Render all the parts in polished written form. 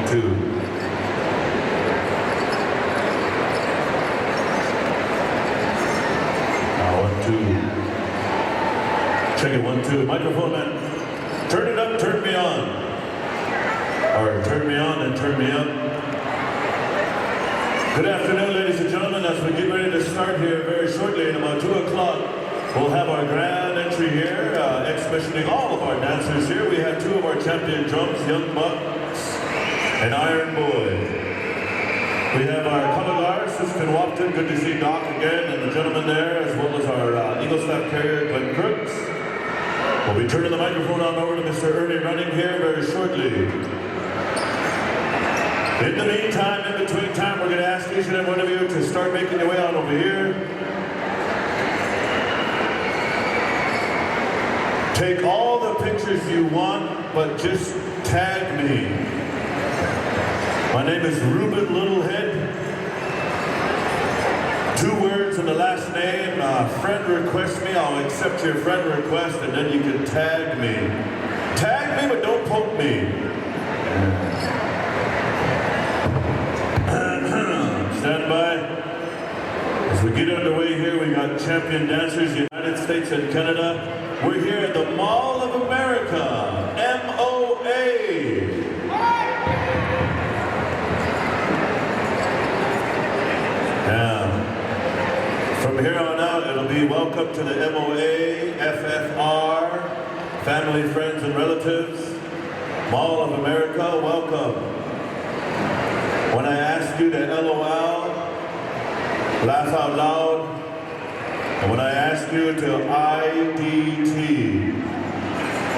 1, 2. Now 1, 2. Check it, 1, 2. Microphone man. Turn it up, turn me on. Or turn me on and turn me up. Good afternoon, ladies and gentlemen. As we get ready to start here very shortly, in about 2 o'clock, we'll have our grand entry here, exhibitioning all of our dancers here. We have 2 of our champion drums, Young Bucks and Iron Boy. We have our color guard, Sister Wapton. Good to see Doc again, and the gentleman there, as well as our Eagle Staff carrier, Glenn Crooks. We'll be turning the microphone on over to Mr. Ernie Running here very shortly. In the meantime, in between time, we're going to ask each and every one of you to start making your way on over here. Take all the pictures you want, but just tag me. My name is Ruben Littlehead. 2 words in the last name. Friend request me, I'll accept your friend request, and then you can tag me. Tag me, but don't poke me. Stand by. As we get underway here, we got champion dancers, United States and Canada. We're here at the Mall of America, MOA. Now, from here on out, it'll be welcome to the MOA, FFR, family, friends, and relatives. Mall of America, welcome. When I ask you to LOL, laugh out loud, and when I ask you to IDT,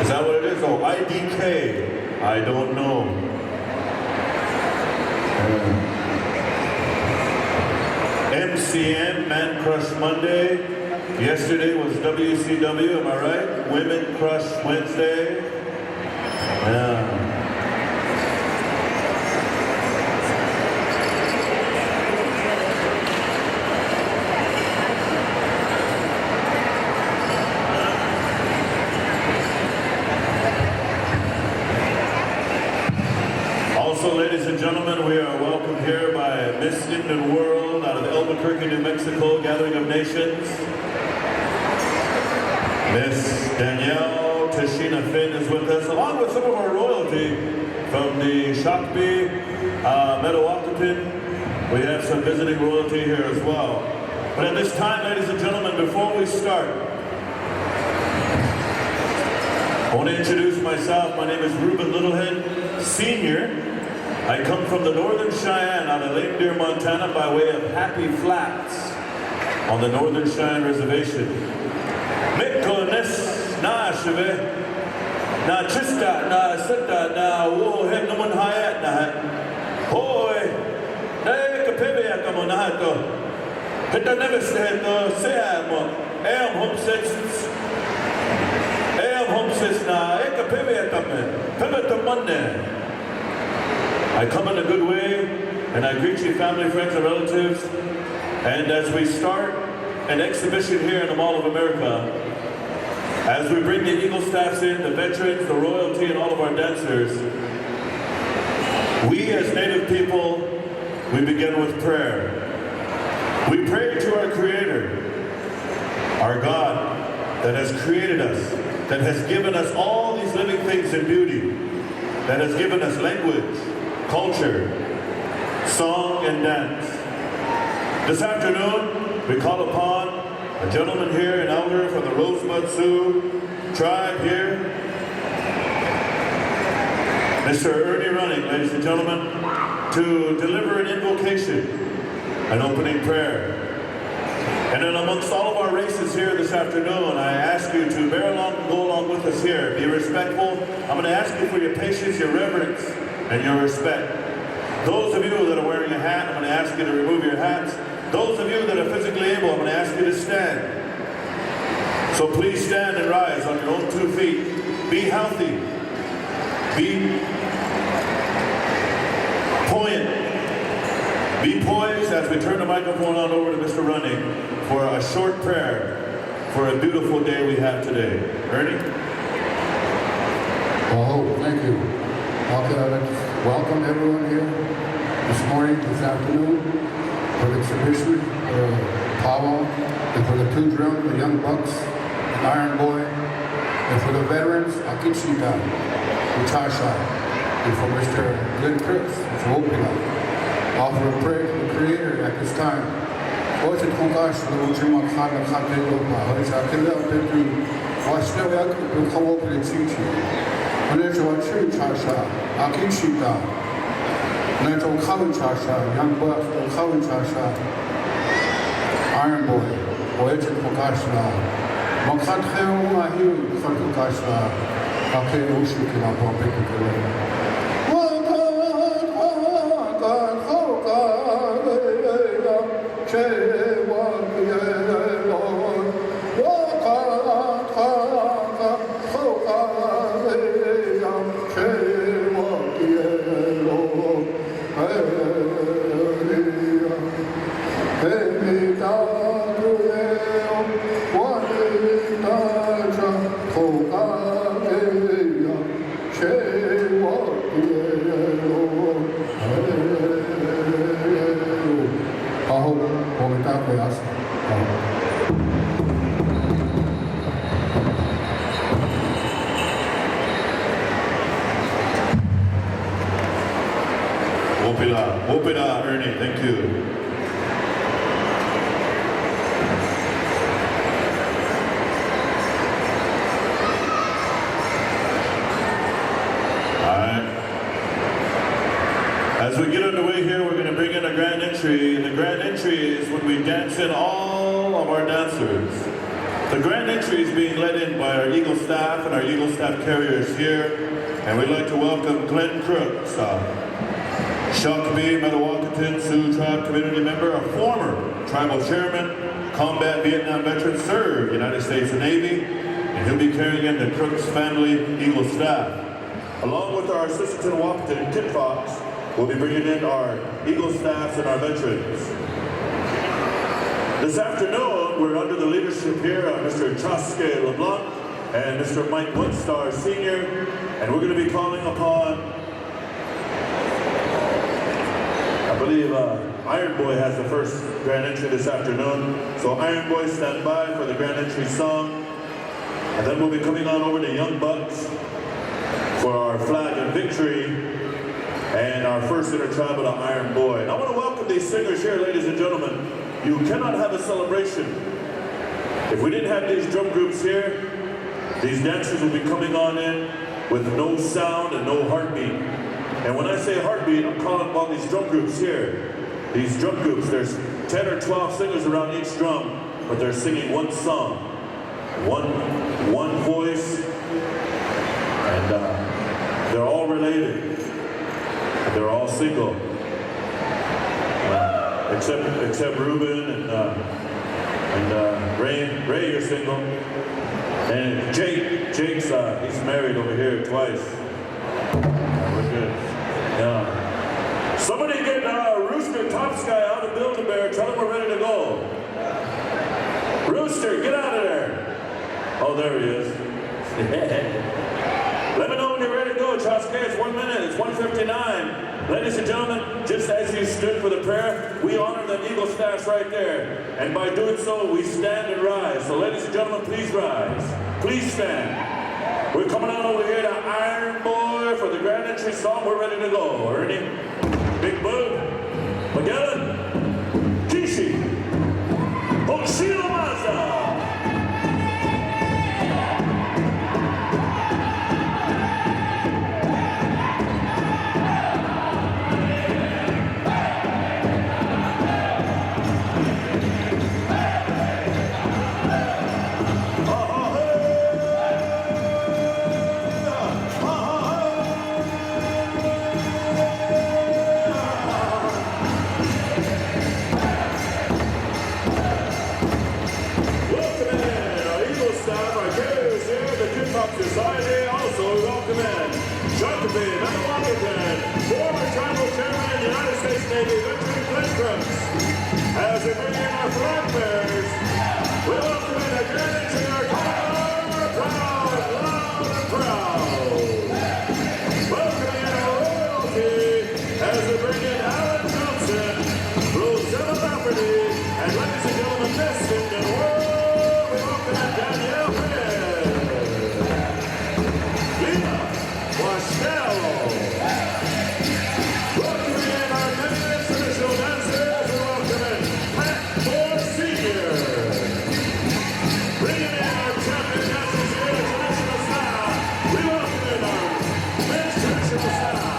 is that what it is? Oh, IDK, I don't know. MCM, Man Crush Monday. Yesterday was WCW, am I right? Women Crush Wednesday. Yeah. Also, ladies and gentlemen, we are welcomed here by Miss Indian World out of Albuquerque, New Mexico, Gathering of Nations. Miss Danielle Tashina Finn is with us, along with some of our royalty from the Shakopee, Metawakipan. We have some visiting royalty here as well. But at this time, ladies and gentlemen, before we start, I want to introduce myself. My name is Ruben Littlehead, Senior. I come from the Northern Cheyenne out of Lake Deer, Montana by way of Happy Flats on the Northern Cheyenne Reservation. Mikonis na shive na chista na sita na wo hem namun hayat na hoy na kapebe akamonato hita neves heto seamo am homsits na kapebe akamen pebeta monne. I come in a good way, and I greet you, family, friends, and relatives. And as we start an exhibition here in the Mall of America, as we bring the Eagle Staffs in, the veterans, the royalty, and all of our dancers, we as Native people, we begin with prayer. We pray to our Creator, our God, that has created us, that has given us all these living things in beauty, that has given us language, culture, song, and dance. This afternoon, we call upon a gentleman here, an elder from the Rosebud Sioux tribe here, Mr. Ernie Running, ladies and gentlemen, to deliver an invocation, an opening prayer. And then amongst all of our races here this afternoon, I ask you to bear along and go along with us here. Be respectful. I'm going to ask you for your patience, your reverence, and your respect. Those of you that are wearing a hat, I'm going to ask you to remove your hats. Those of you that are physically able, I'm going to ask you to stand. So please stand and rise on your own 2 feet. Be healthy. Be buoyant. Be poised as we turn the microphone on over to Mr. Running for a short prayer for a beautiful day we have today. Ernie? Oh, thank you. How can I Welcome everyone here this morning, this afternoon, for the exhibition, Pow Wow, and for the two drums, the Young Bucks, and Iron Boy, and for the veterans, Akichida, Utasha, and for Mr. Glenn Cripps, Mr. Opila. Offer a prayer to the Creator at this time. Hoje congash no último cara cabelo para hoje aquele outro acho que é o que eu vou dizer. Quando eu acho chasha, aqui chita. Quando eu falo chasha, young bucks, eu falo chasha. Iron Boy, hoje congash lá. Mas quando eu aí congash lá, aquele hoje que lá para pegar. Opera, Ernie, thank you. Alright. As we get underway here, we're going to bring in a grand entry, and the grand entry is when we dance in all of our dancers. The grand entry is being led in by our Eagle staff and our Eagle staff carriers here, and we'd like to welcome Glenn Crooks, Shakopee, Metawakanton, Sioux Tribe community member, a former tribal chairman, combat Vietnam veteran, served United States Navy, and he'll be carrying in the Crooks family Eagle staff. Along with our assistant in Wakanton, Kit Fox, we'll be bringing in our Eagle staffs and our veterans. This afternoon, we're under the leadership here of Mr. Chaske LeBlanc and Mr. Mike Woodstar Sr., and we're going to be calling upon, I believe Iron Boy has the first grand entry this afternoon. So Iron Boy, stand by for the grand entry song. And then we'll be coming on over to Young Bucks for our flag and victory and our first intertribal to Iron Boy. And I want to welcome these singers here, ladies and gentlemen. You cannot have a celebration if we didn't have these drum groups here. These dancers will be coming on in with no sound and no heartbeat. And when I say heartbeat, I'm calling upon these drum groups here. These drum groups, there's 10 or 12 singers around each drum, but they're singing one song, one voice, and they're all related. They're all single, except Ruben and Ray, you're single, and Jake's he's married over here twice. We're good. Yeah. Somebody get Rooster Topsky out of Build-A-Bear. Tell him we're ready to go. Rooster, get out of there. Oh, there he is. Let me know when you're ready to go, Topsky. It's 1 minute. It's 1:59. Ladies and gentlemen, just as you stood for the prayer, we honor the Eagle staffs right there. And by doing so, we stand and rise. So ladies and gentlemen, please rise. Please stand. We're coming on over here to Iron Boy for the grand entry song. We're ready to go. Ernie, Big Boo, Magellan, Kishi, Hoshiro Mazda. Society also welcome in Shakopee, Metawakanton, former tribal chairman, United States Navy veteran Glenn Crooks. As we bring in our flag bearers, we welcome in a grand entry, our proud, loud and proud. Welcome in our royalty. as we bring in Alan Thompson, Rosella Lafferty, and ladies and gentlemen, this in the world, we welcome in Danielle Red, Lena Waschel, welcoming in our many traditional dancers, we welcome in Pat Moore Sr., bringing in our champion dancers here in traditional style, we welcome in our men's traditional style.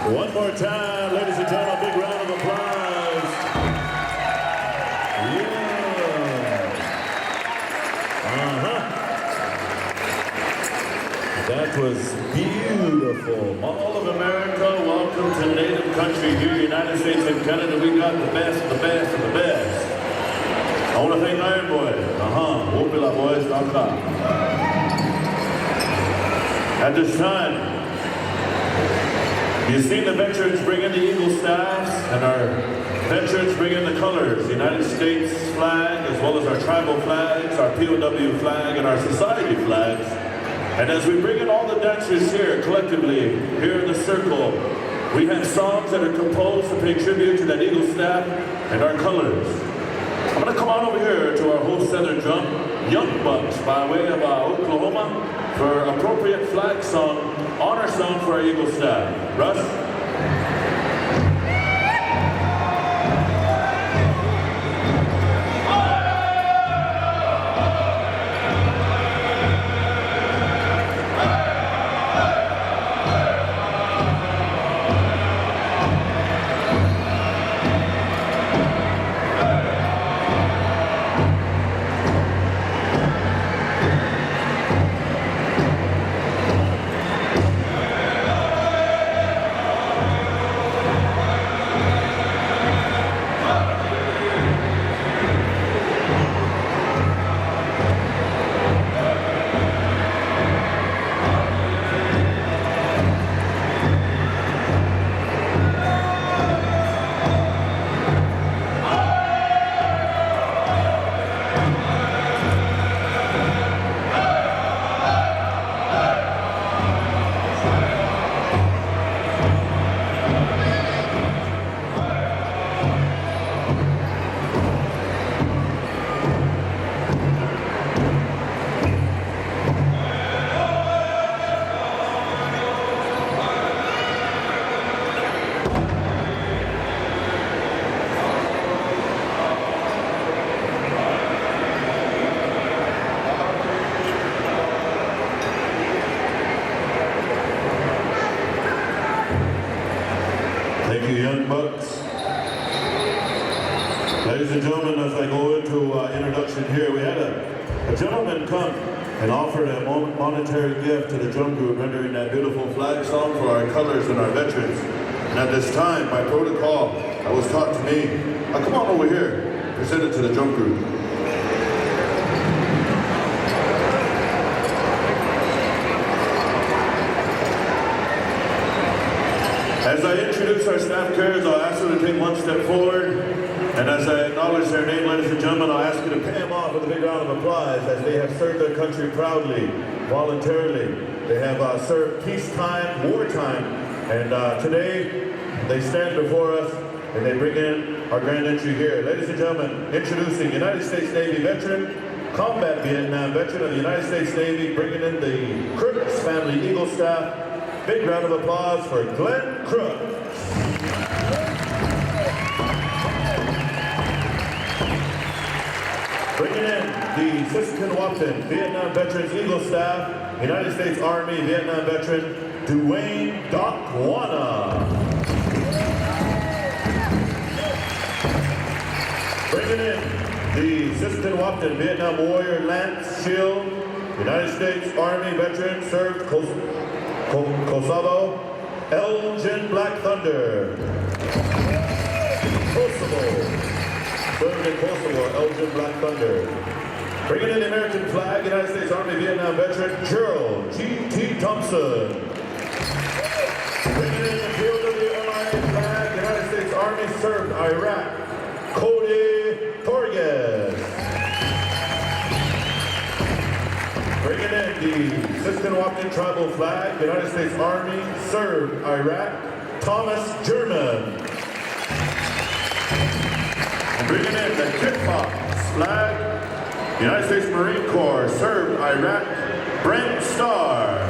One more time, ladies and gentlemen, a big round of applause. Yeah. That was beautiful. Mall of America, welcome to Native Country here, United States and Canada. We got the best of the best of the best. I want to thank Iron Boy. PowWows.com. At this time, you've seen the veterans bring in the Eagle Star. the colors, the United States flag, as well as our tribal flags, our POW flag, and our society flags. And as we bring in all the dancers here collectively, here in the circle, we have songs that are composed to pay tribute to that eagle staff and our colors. I'm going to come on over here to our host Southern Drum, Young Bucks, by way of Oklahoma, for appropriate flag song, honor song for our eagle staff. Russ? Thank you, Young Bucks. Ladies and gentlemen, as I go into introduction here, we had a gentleman come and offered a monetary gift to the drum group, rendering that beautiful flag song for our colors and our veterans. And at this time, by protocol, that was taught to me, come on over here, present it to the drum group. As I introduce our staff carriers, I'll ask them to take one step forward. And as I acknowledge their name, ladies and gentlemen, I'll ask you to pay them off with a big round of applause as they have served their country proudly, voluntarily. They have served peacetime, wartime, and today they stand before us and they bring in our grand entry here. Ladies and gentlemen, introducing United States Navy veteran, combat Vietnam veteran of the United States Navy, bringing in the Crooks family Eagle staff. Big round of applause for Glenn Crooks. Bringing in the Siskiwapton Vietnam Veterans Eagle Staff, United States Army Vietnam veteran, Dwayne Doc Wana. Bringing in the Siskiwapton Vietnam Warrior Lance Shield, United States Army veteran, served Kosovo, Elgin Black Thunder. Kosovo. Served in Kosovo, Elgin Black Thunder. Bringing in the American flag, United States Army Vietnam veteran, Gerald G.T. Thompson. Bringing in the POW flag, United States Army, served Iraq, Cody Torres. Bringing in the Siskiwapton Tribal Flag, United States Army, served Iraq, Thomas German. Bringing in the Kickbox Flag, United States Marine Corps, served Iraq, Brent Starr.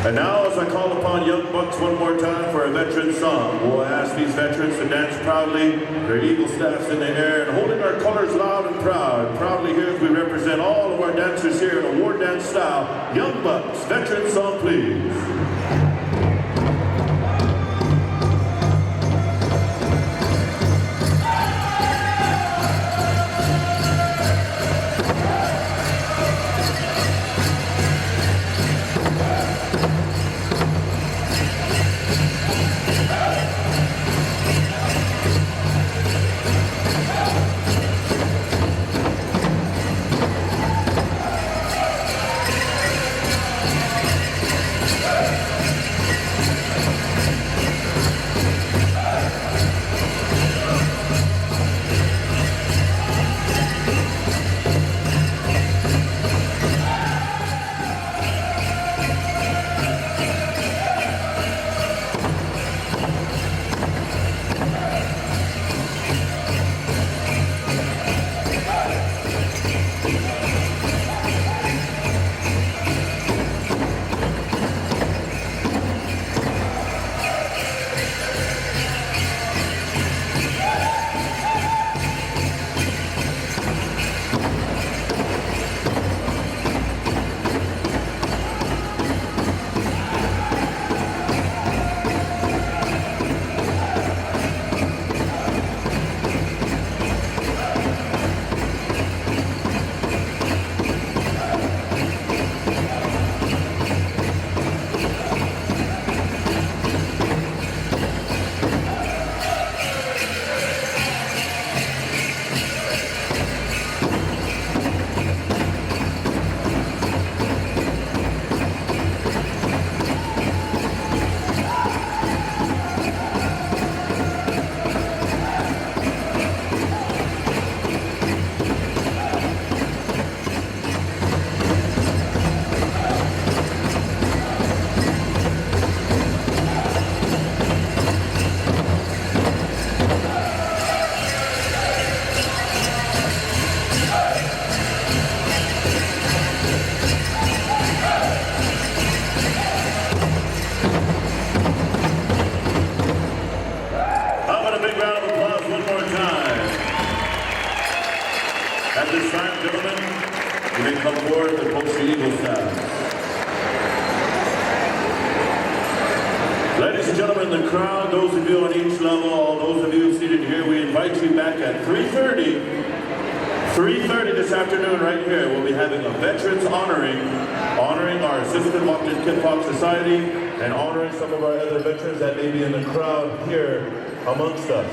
And now, as I call upon Young Bucks one more time for a veteran song, we'll ask these veterans to dance proudly, their eagle staffs in the air, and holding our colors loud and proud. Proudly here as we represent all of our dancers here in a war dance style. Young Bucks, veteran song, please. Ladies and gentlemen, the crowd, those of you on each level, all those of you seated here, we invite you back at 3:30 this afternoon right here. We'll be having a veterans honoring our Assistant Moncton Kid Fox Society and honoring some of our other veterans that may be in the crowd here amongst us.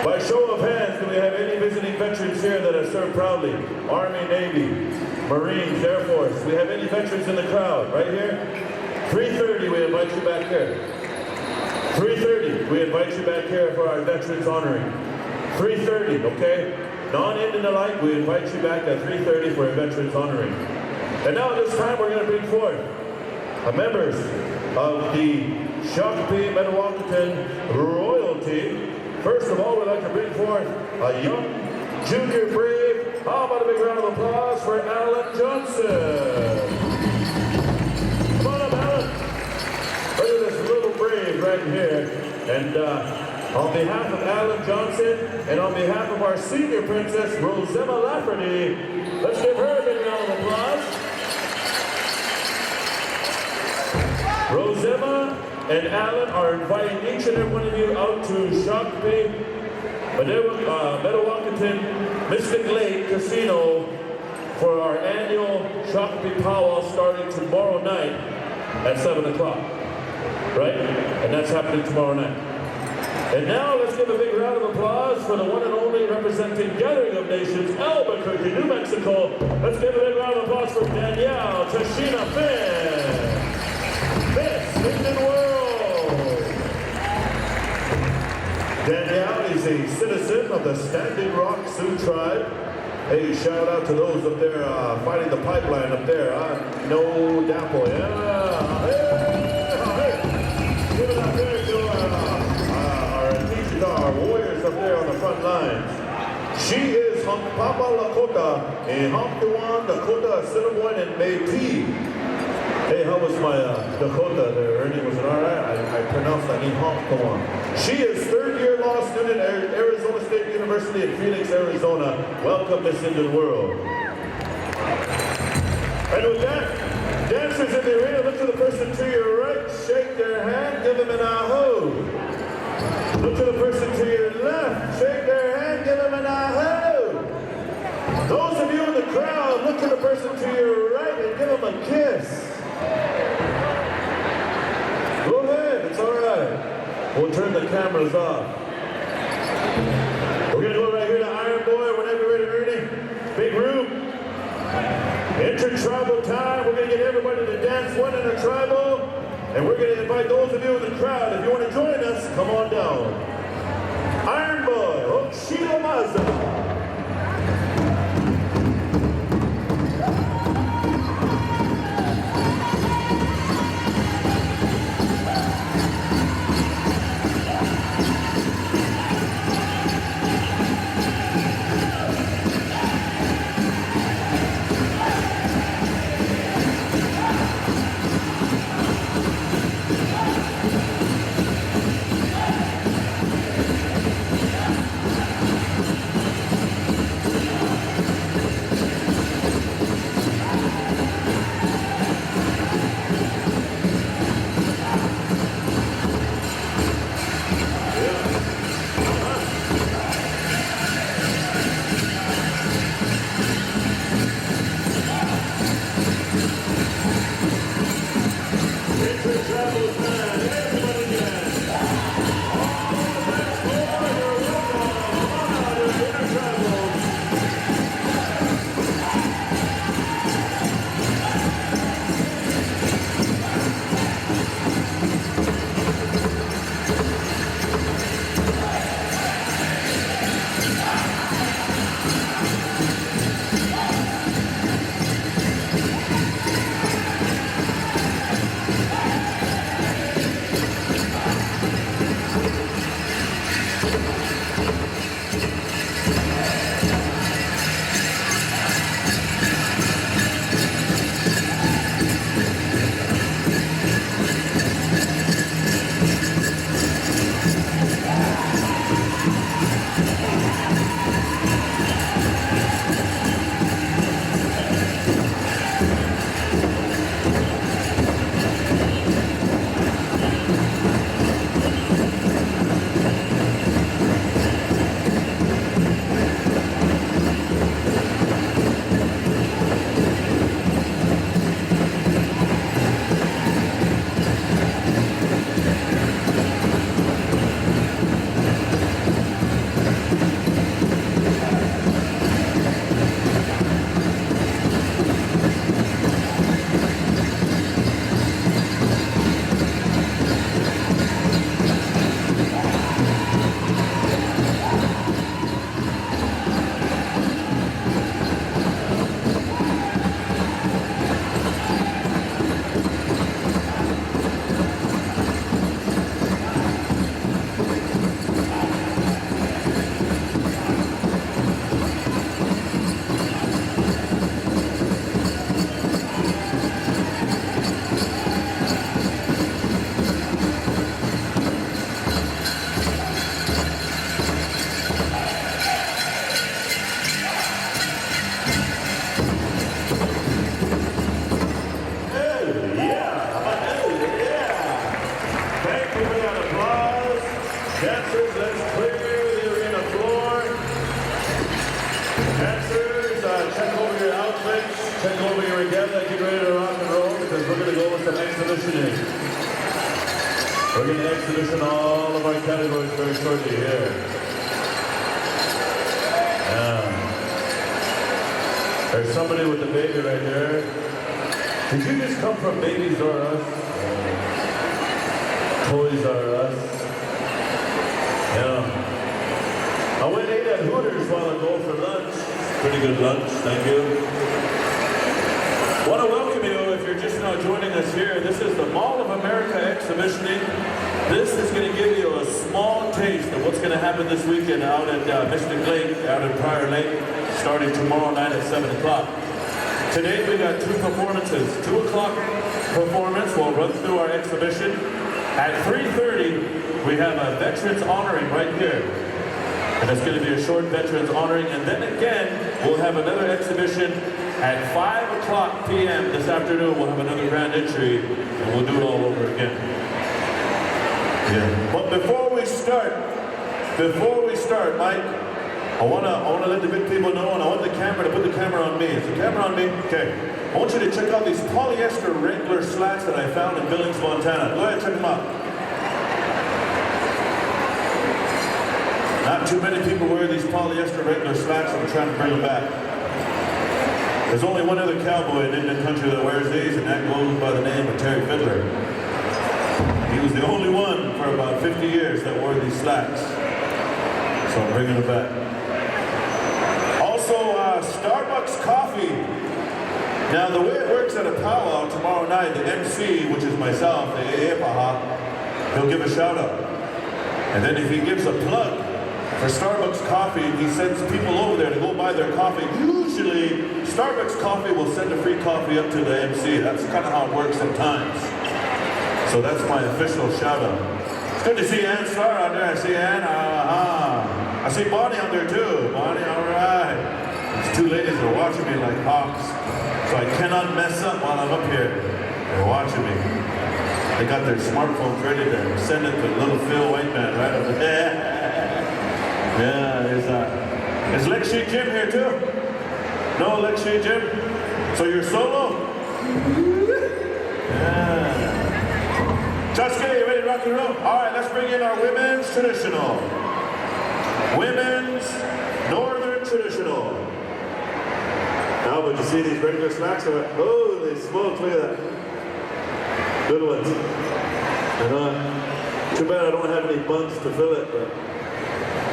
By show of hands, do we have any visiting veterans here that have served proudly? Army, Navy, Marines, Air Force. We have any veterans in the crowd right here? 3:30, we invite you back here. 3:30, we invite you back here for our veterans honoring. 3:30, okay? Non-ending alike, we invite you back at 3:30 for a veterans honoring. And now at this time, we're going to bring forth members of the Shakopee Metawakan royalty. First of all, we'd like to bring forth a young junior brave. How about a big round of applause for Alan Johnson? Come on up, Alan. Look at this little brave right here. And on behalf of Alan Johnson and on behalf of our senior princess, Rosemma Lafferty, let's give her a big round of applause. Rosemma and Alan are inviting each and every one of you out to Shakopee Metawakan Mystic Lake Casino for our annual Shakopee Pow Wow starting tomorrow night at 7 o'clock. Right? And that's happening tomorrow night. And now let's give a big round of applause for the one and only representing Gathering of Nations, Albuquerque, New Mexico. Let's give a big round of applause for Danielle Tashina Finn. Miss Indian World. Danielle is a citizen of the Standing Rock Sioux Tribe. Hey, shout out to those up there fighting the pipeline up there. No Dapple, yeah. Hey. Give it up there to our warriors up there on the front lines. She is Papa Lakota, a Humptuan, Dakota, Assiniboine, and Métis. Hey, how was my Dakota there, Ernie? Was it all right? I pronounced that Humptuan. She is third-year law student at Arizona State University in Phoenix, Arizona. Welcome, Miss Indian World. And with that, dancers in the arena, look to the person to your right, shake their hand, give them an aho. Look to the person to your left, shake their hand, give them an aho. Those of you in the crowd, look to the person to your right and give them a kiss. Go ahead, it's all right. We'll turn the cameras off. We're going to go right here to Iron Boy whenever you're ready, Ernie. Big room. Inter-tribal time. We're going to get everybody to dance one in a tribal. And we're going to invite those of you in the crowd, if you want to join us, come on down. Iron Boy, Oshila Mazda. take over your regatta, get ready to rock and roll because we're going to go with some exhibitioning. We're going to exhibition all of our categories very shortly here. There's somebody with a baby right there. Did you just come from Babies R Us? Toys R Us? Yeah. I went and ate at Hooters while ago for lunch. Pretty good lunch, thank you. I want to welcome you if you're just now joining us here. This is the Mall of America exhibitioning. This is going to give you a small taste of what's going to happen this weekend out at Mystic Lake, out at Prior Lake, starting tomorrow night at 7 o'clock. Today we got two performances. 2 o'clock performance will run through our exhibition. At 3:30 we have a veterans honoring right here. And it's going to be a short veterans honoring. And then again, we'll have another exhibition at 5 o'clock p.m. this afternoon. We'll have another grand entry and we'll do it all over again. Yeah. But before we start, Mike, I wanna let the good people know, and I want the camera to put the camera on me. Is the camera on me? Okay. I want you to check out these polyester Wrangler slacks that I found in Billings, Montana. Go ahead, check them out. Not too many people wear these polyester Wrangler slacks, and I'm trying to bring them back. There's only one other cowboy in Indian country that wears these, and that goes by the name of Terry Fiddler. He was the only one for about 50 years that wore these slacks. So I'm bringing them back. Also, Starbucks coffee. Now, the way it works at a powwow tomorrow night, the MC, which is myself, the Eepaha, he'll give a shout out. And then if he gives a plug for Starbucks coffee, he sends people over there to go buy their coffee. Usually, Starbucks coffee will send a free coffee up to the MC. That's kind of how it works sometimes. So that's my official shout out. It's good to see Ann Starr out there. I see Ann. I see Bonnie out there too. Bonnie, all right. These two ladies are watching me like hawks. So I cannot mess up while I'm up here. They're watching me. They got their smartphones ready to send it to little Phil Whiteman right over there. Yeah, is Lexi Jim here too? No, Lexi Jim? So you're solo? Yeah. Jessica, you ready to rock and roll? All right, let's bring in our women's traditional. Women's Northern traditional. Now, but you see these regular slacks? Holy smokes, look at that. Good ones. And, too bad I don't have any buns to fill it, but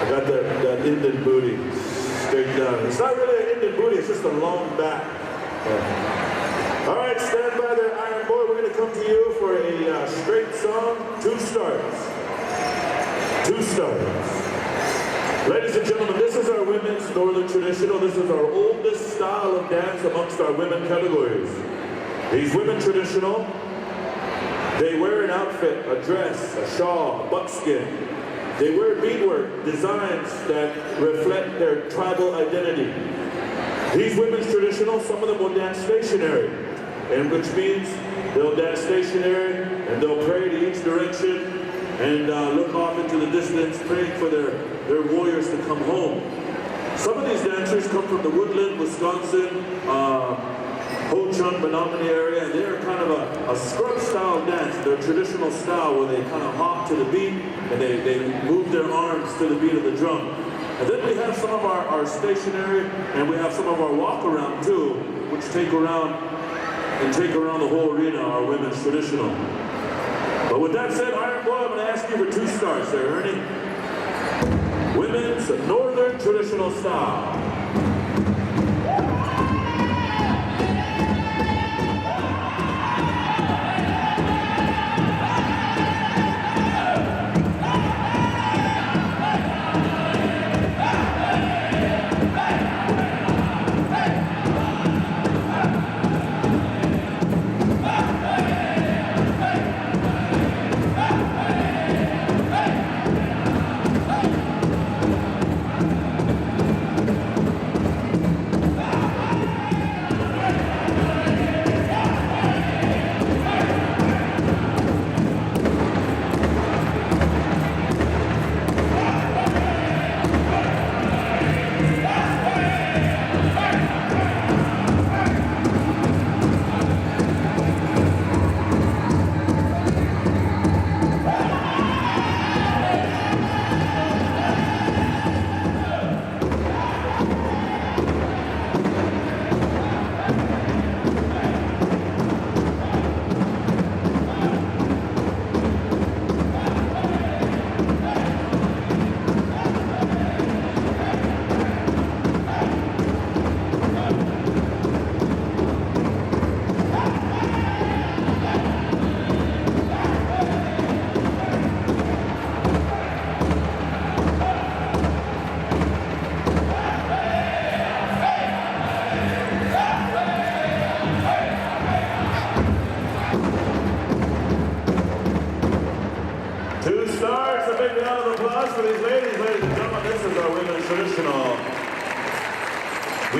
I got that Indian booty straight down. It's not really an Indian booty, it's just a long back. Yeah. All right, stand by there, Iron Boy. We're going to come to you for a straight song, 2 starts. 2 starts. Ladies and gentlemen, this is our women's Northern traditional. This is our oldest style of dance amongst our women categories. These women traditional, they wear an outfit, a dress, a shawl, buckskin. They wear beadwork, designs that reflect their tribal identity. These women's traditional, some of them will dance stationary, and which means they'll dance stationary and they'll pray to each direction and look off into the distance, praying for their warriors to come home. Some of these dancers come from the Woodland, Wisconsin, Ho-Chunk, Menominee area, and they're kind of a scrub style dance, their traditional style where they kind of hop to the beat and they move their arms to the beat of the drum. And then we have some of our stationary, and we have some of our walk around too, which take around the whole arena, our women's traditional. But with that said, Iron Boy, I'm going to ask you for 2 stars there, Ernie. Women's Northern traditional style.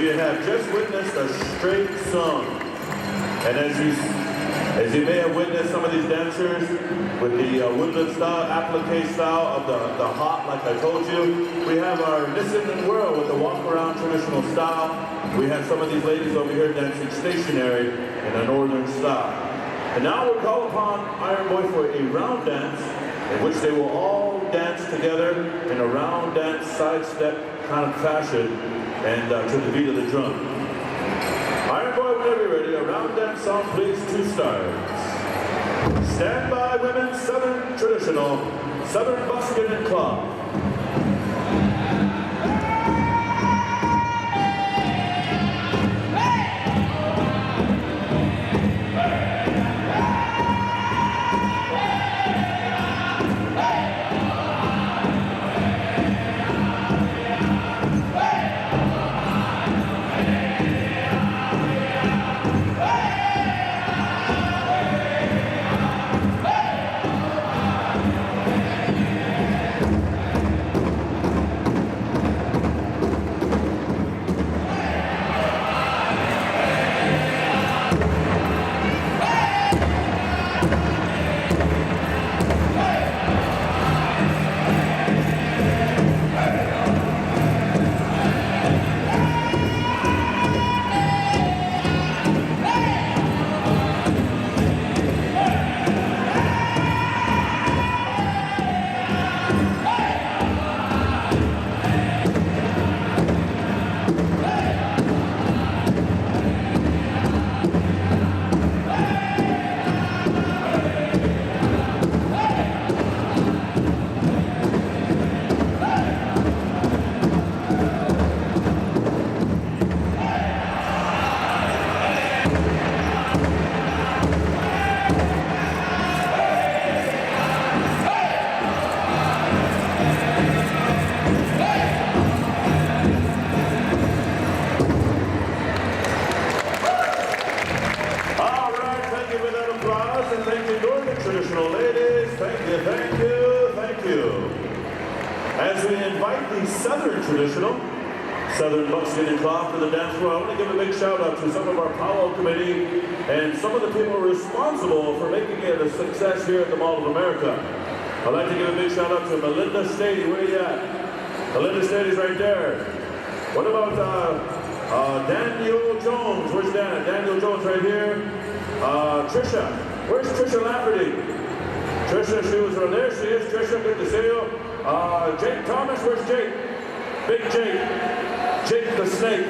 We have just witnessed a straight song. And as you may have witnessed, some of these dancers with the woodland style, applique style of the hop, like I told you. We have our listen and whirl with the walk around traditional style. We have some of these ladies over here dancing stationary in a northern style. And now we'll call upon Iron Boy for a round dance in which they will all dance together in a round dance side step kind of fashion and to the beat of the drum. Iron Boy, whenever you're ready, a round dance song, please, 2 stars. Stand by, women, Southern traditional, Southern buskin and cloth. Southern buckskin and cloth to the dance floor. I want to give a big shout out to some of our powwow committee and some of the people responsible for making it a success here at the Mall of America. I'd like to give a big shout out to Melinda Stady. Where are you at? Melinda Stady's right there. What about Daniel Jones? Where's Dan? Daniel Jones right here. Trisha. Where's Trisha Lafferty? Trisha, she was right there. She is. Trisha, good to see you. Jake Thomas, where's Jake? Big Jake. Jake the Snake.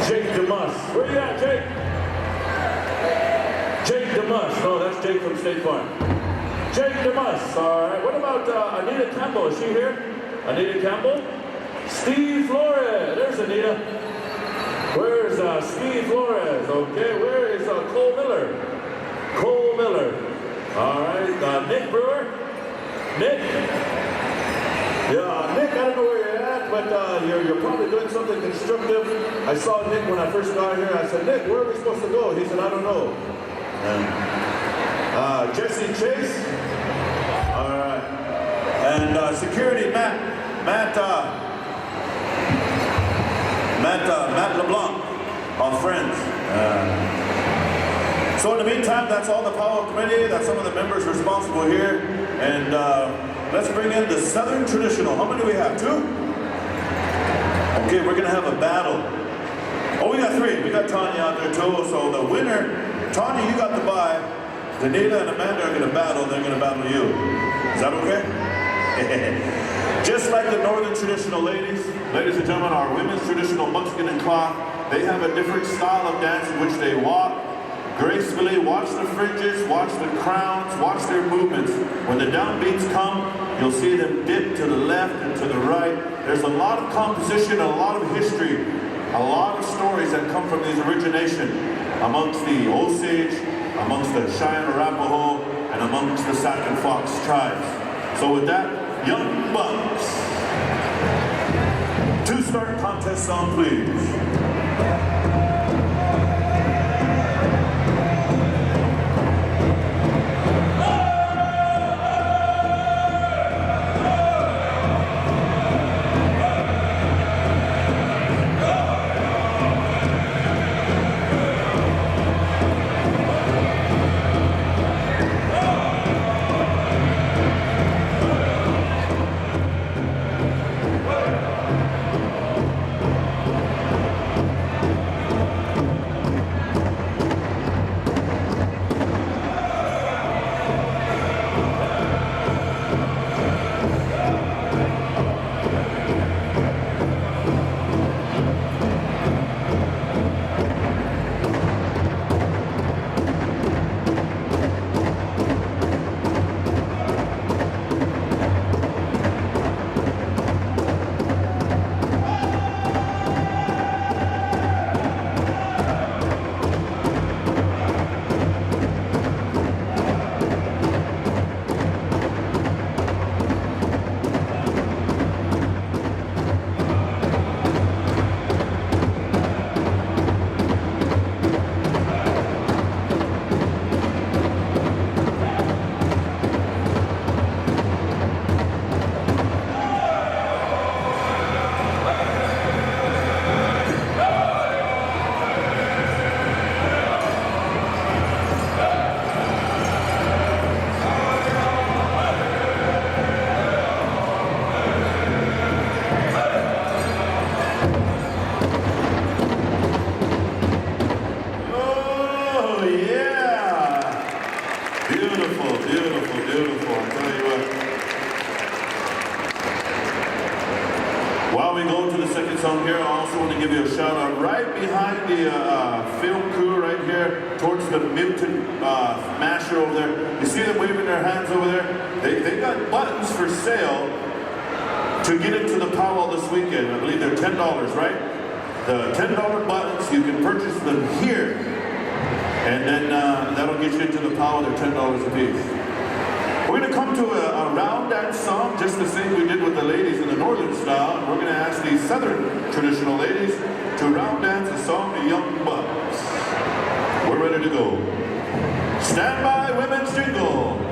Jake DeMuss. Where you at, Jake? Jake DeMuss. No, that's Jake from State Farm. Jake DeMuss. All right. What about Anita Campbell? Is she here? Anita Campbell? Steve Flores. There's Anita. Where's Steve Flores? Okay. Where is Cole Miller? Cole Miller. All right. Nick Brewer. Nick. Yeah, Nick, I don't know where you're at, but you're probably doing something constructive. I saw Nick when I first got here. I said, Nick, where are we supposed to go? He said, I don't know. Jesse Chase. All right. And security, Matt LeBlanc, our friends. So in the meantime, that's all the powwow committee. That's some of the members responsible here. And let's bring in the Southern traditional. How many do we have? 2? Okay, we're gonna have a battle. Oh, we got 3. We got Tanya out there too. So the winner, Tanya, you got the bye. Danita and Amanda are gonna battle. They're gonna battle you. Is that okay? Just like the Northern traditional ladies and gentlemen, our women's traditional buckskin and cloth, they have a different style of dance in which they walk gracefully. Watch the fringes, watch the crowns, watch their movements. When the downbeats come, you'll see them dip to the left and to the right. There's a lot of composition, a lot of history, a lot of stories that come from these origination amongst the Osage, amongst the Cheyenne Arapaho, and amongst the Sac and Fox tribes. So with that, Young Bucks. 2-start contest song, please. Beautiful, beautiful, beautiful. I tell you what. While we go to the second song here, I also want to give you a shout out right behind the film crew right here towards the mutant masher over there. You see them waving their hands over there? They got buttons for sale to get into the powwow this weekend. I believe they're $10, right? The $10 buttons, you can purchase them here. And then that'll get you into the powwow. They're $10 a piece. We're going to come to a round dance song, just the same we did with the ladies in the northern style. We're going to ask these southern traditional ladies to round dance a song, The Young Bucks. We're ready to go. Stand by, women's jingle.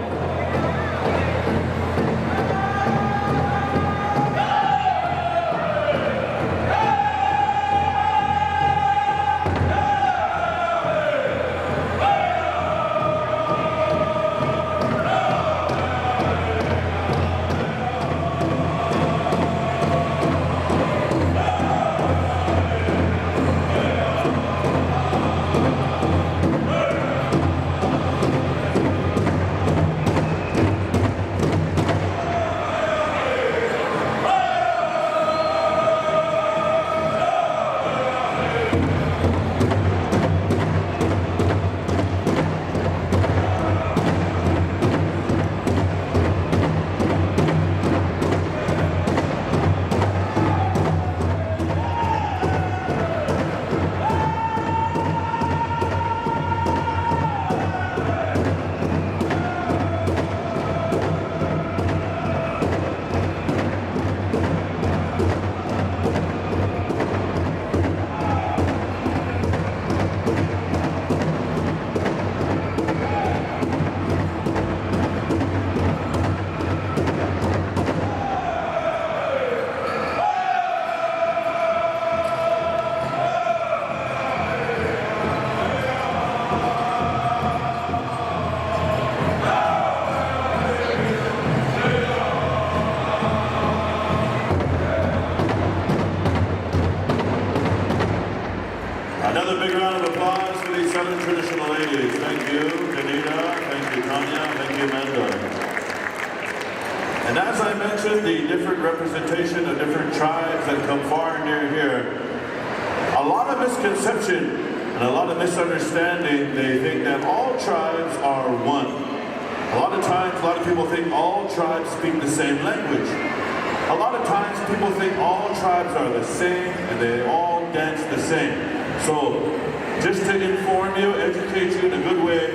Another big round of applause for these Southern traditional ladies. Thank you, Danita. Thank you, Tanya. Thank you, Amanda. And as I mentioned, the different representation of different tribes that come far and near here, a lot of misconception and a lot of misunderstanding. They think that all tribes are one. A lot of times, a lot of people think all tribes speak the same language. A lot of times, people think all tribes are the same and they all dance the same. So, just to inform you, educate you in a good way,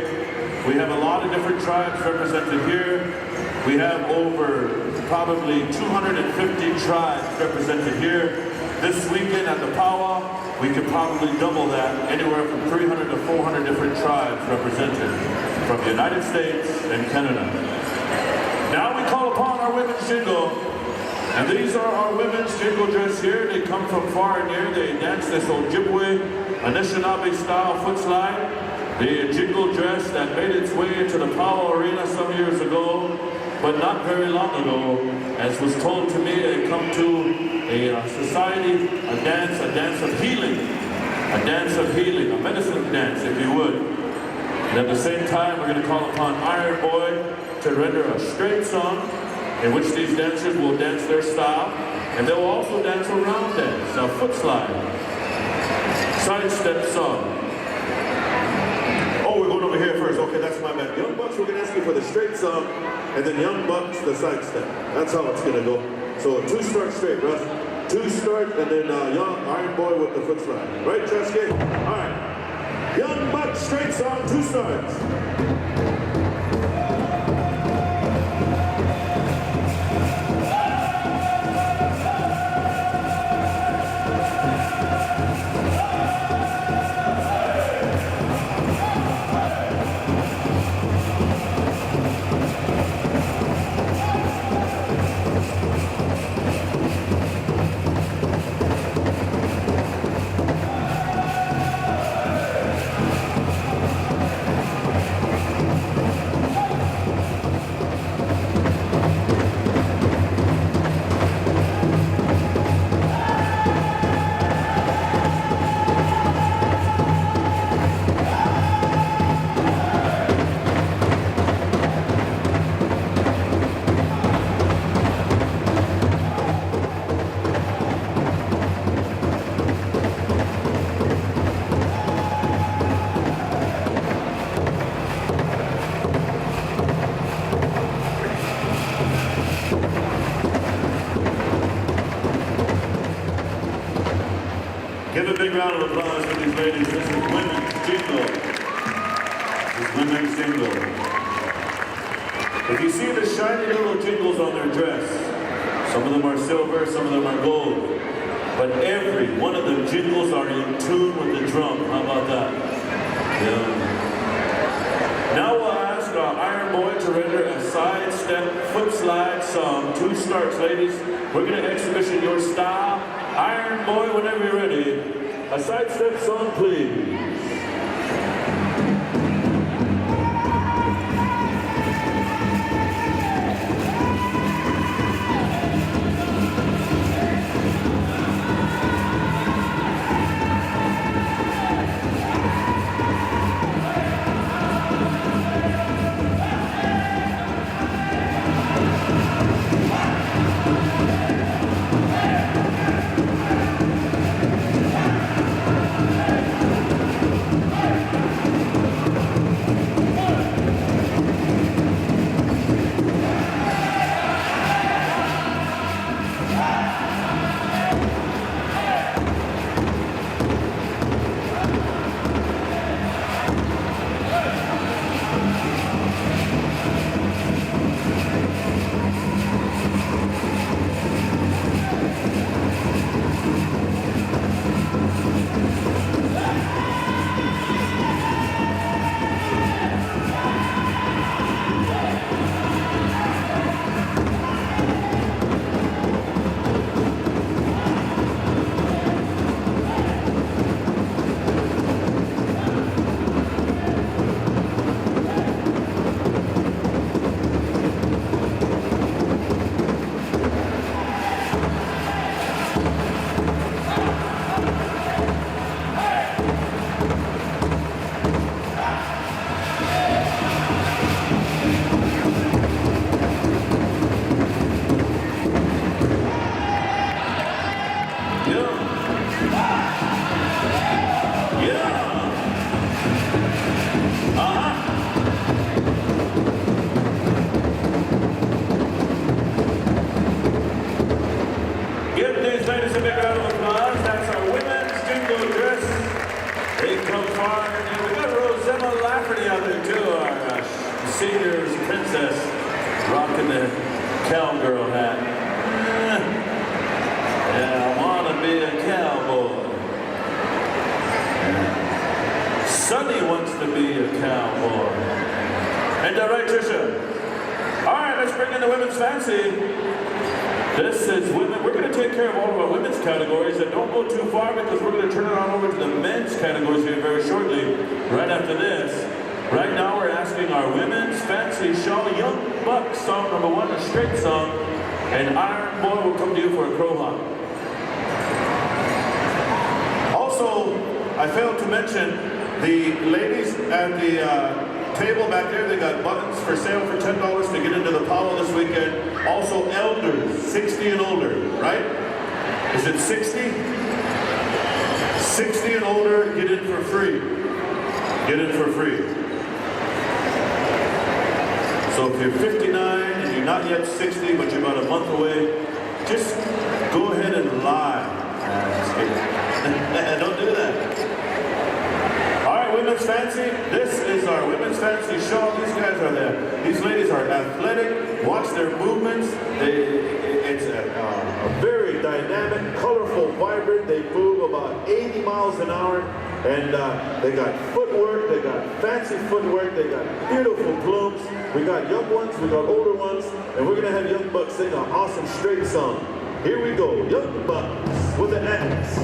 we have a lot of different tribes represented here. We have over probably 250 tribes represented here. This weekend at the powwow, we could probably double that, anywhere from 300 to 400 different tribes represented from the United States and Canada. Now we call upon our women's jingle. And these are our women's jingle dress here. They come from far and near. They dance this Ojibwe, Anishinaabe style foot slide. The jingle dress that made its way into the powwow arena some years ago, but not very long ago. As was told to me, they come to a society, a dance of healing. A dance of healing, a medicine dance, if you would. And at the same time, we're going to call upon Iron Boy to render a straight song, in which these dancers will dance their style, and they will also dance a round dance, a foot slide, side step song. Oh, we're going over here first. Okay, that's my bad. Young Bucks, we're going to ask you for the straight song, and then Young Bucks, the side step. That's how it's going to go. So 2 start straight, Russ. 2 start, and then Young Iron Boy with the foot slide. Right, Chesky? All right. Young Bucks, straight song, 2 starts. big round of applause for these ladies. This is Women's Jingle. This is Women's Jingle. If you see the shiny little jingles on their dress, some of them are silver, some of them are gold. But every one of the jingles are in tune with the drum. How about that? Yeah. Now we'll ask our Iron Boy to render a side step foot slide song. 2 starts, ladies. We're going to exhibition your style. Iron Boy, whenever you're ready. A side step song, please. Senior's princess rocking the cowgirl hat. Yeah, I want to be a cowboy. Sonny wants to be a cowboy. Ain't that right, Trisha? All right, let's bring in the women's fancy. This is women. We're going to take care of all of our women's categories, and don't go too far because we're going to turn it on over to the men's categories here very shortly, right after this. Right now we're asking our women's fancy shawl, Young Buck song number 1, a straight song, and Iron Boy will come to you for a crow hop. Also, I failed to mention the ladies at the table back there, they got buttons for sale for $10 to get into the Powwow this weekend. Also elders, 60 and older, right? Is it 60? 60 and older, get in for free. Get in for free. So if you're 59 and you're not yet 60, but you're about a month away, just go ahead and lie. Just kidding. Don't do that. All right, women's fancy. This is our women's fancy shawl. These guys are there. These ladies are athletic. Watch their movements. It's a very dynamic, colorful, vibrant. They move about 80 miles an hour. And they got footwork, they got fancy footwork, they got beautiful blooms. We got young ones, we got older ones, and we're gonna have Young Bucks sing an awesome straight song. Here we go, Young Bucks with an X.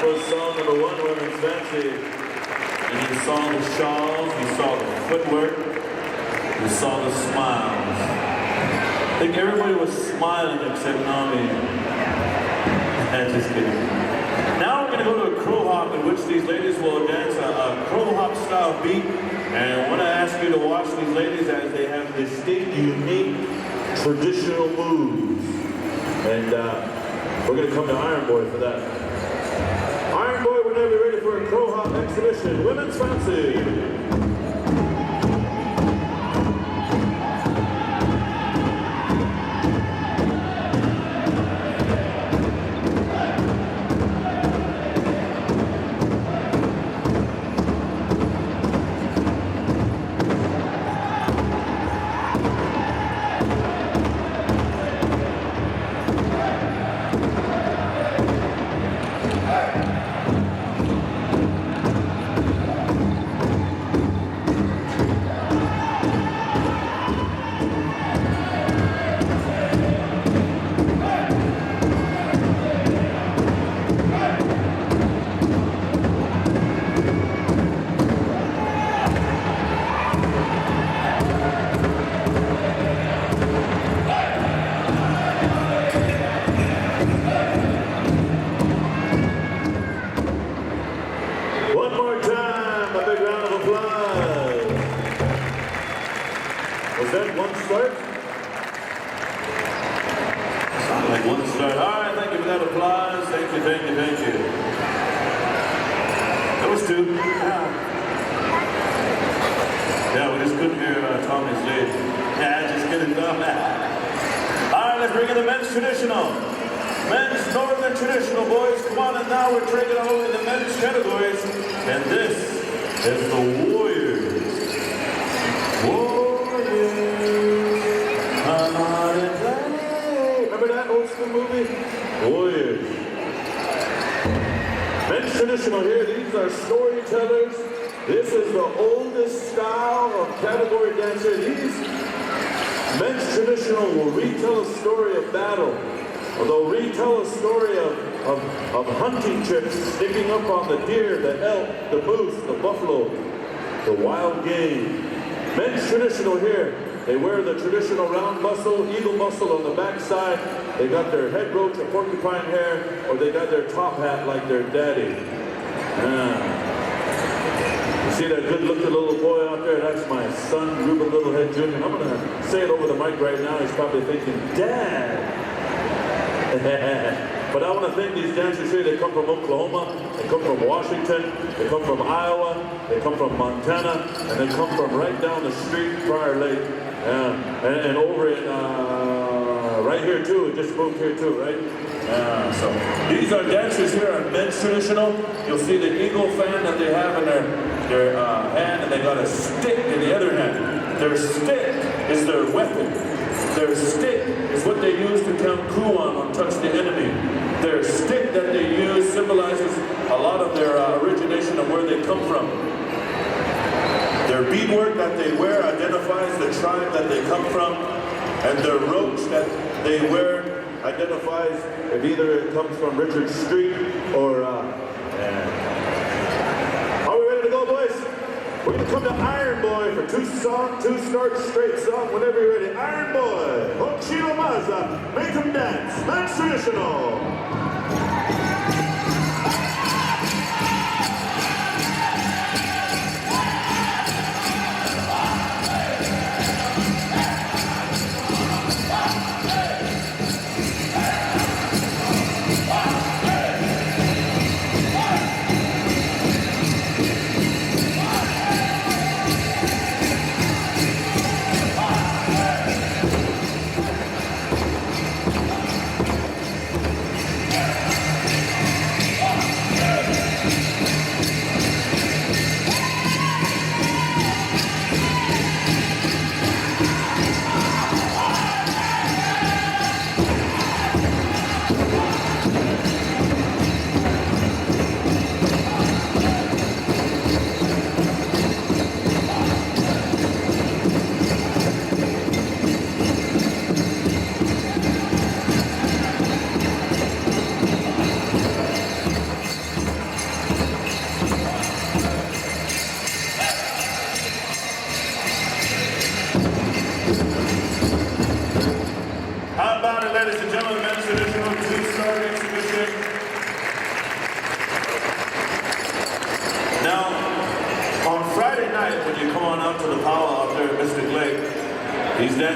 was song number one, Women's Fancy. And you saw the shawls, you saw the footwork, you saw the smiles. I think everybody was smiling except Nami. Just kidding. Now we're going to go to a crow hop in which these ladies will dance a crow hop style beat. And I want to ask you to watch these ladies as they have distinct, unique, traditional moves. And we're going to come to Iron Boy for that. Iron Boy, whenever you're ready for a crow hop exhibition, Women's Fancy. Was that one start? Sounded like one start. All right, thank you for that applause. Thank you, thank you, thank you. That was two. Yeah, we just couldn't hear Tommy's lead. Yeah, just kidding. All right, let's bring in the men's traditional. Men's northern traditional, boys. Come on, and now we're taking it over to the men's categories. And this is the Warriors. Remember that old school movie? Warriors. Men's traditional here. These are storytellers. This is the oldest style of category dancer. These men's traditional will retell a story of battle. Or they'll retell a story of hunting trips, sneaking up on the deer, the elk, the moose, the buffalo, the wild game. Men's traditional here. They wear the traditional round bustle, eagle bustle on the backside. They got their head roach or porcupine hair, or they got their top hat like their daddy. You see that good-looking little boy out there? That's my son, Ruben Littlehead Jr. I'm going to say it over the mic right now. He's probably thinking, Dad! But I want to thank these dancers here. They come from Oklahoma, they come from Washington, they come from Iowa, they come from Montana, and they come from right down the street, Prior Lake. And over in, right here too, we just moved here too, right? So these are dancers here on men's traditional. You'll see the eagle fan that they have in their hand, and they got a stick in the other hand. Their stick is their weapon. Their stick is what they use to count coup on touch the enemy. Their stick that they use symbolizes a lot of their origination of where they come from. Their beadwork that they wear identifies the tribe that they come from, and their roach that they wear identifies if either it comes from Richard Street or... Are we ready to go, boys? We're going to come to Iron Boy for two start straight song whenever you're ready. Iron Boy, Hochilo Maza, make them dance, men's traditional.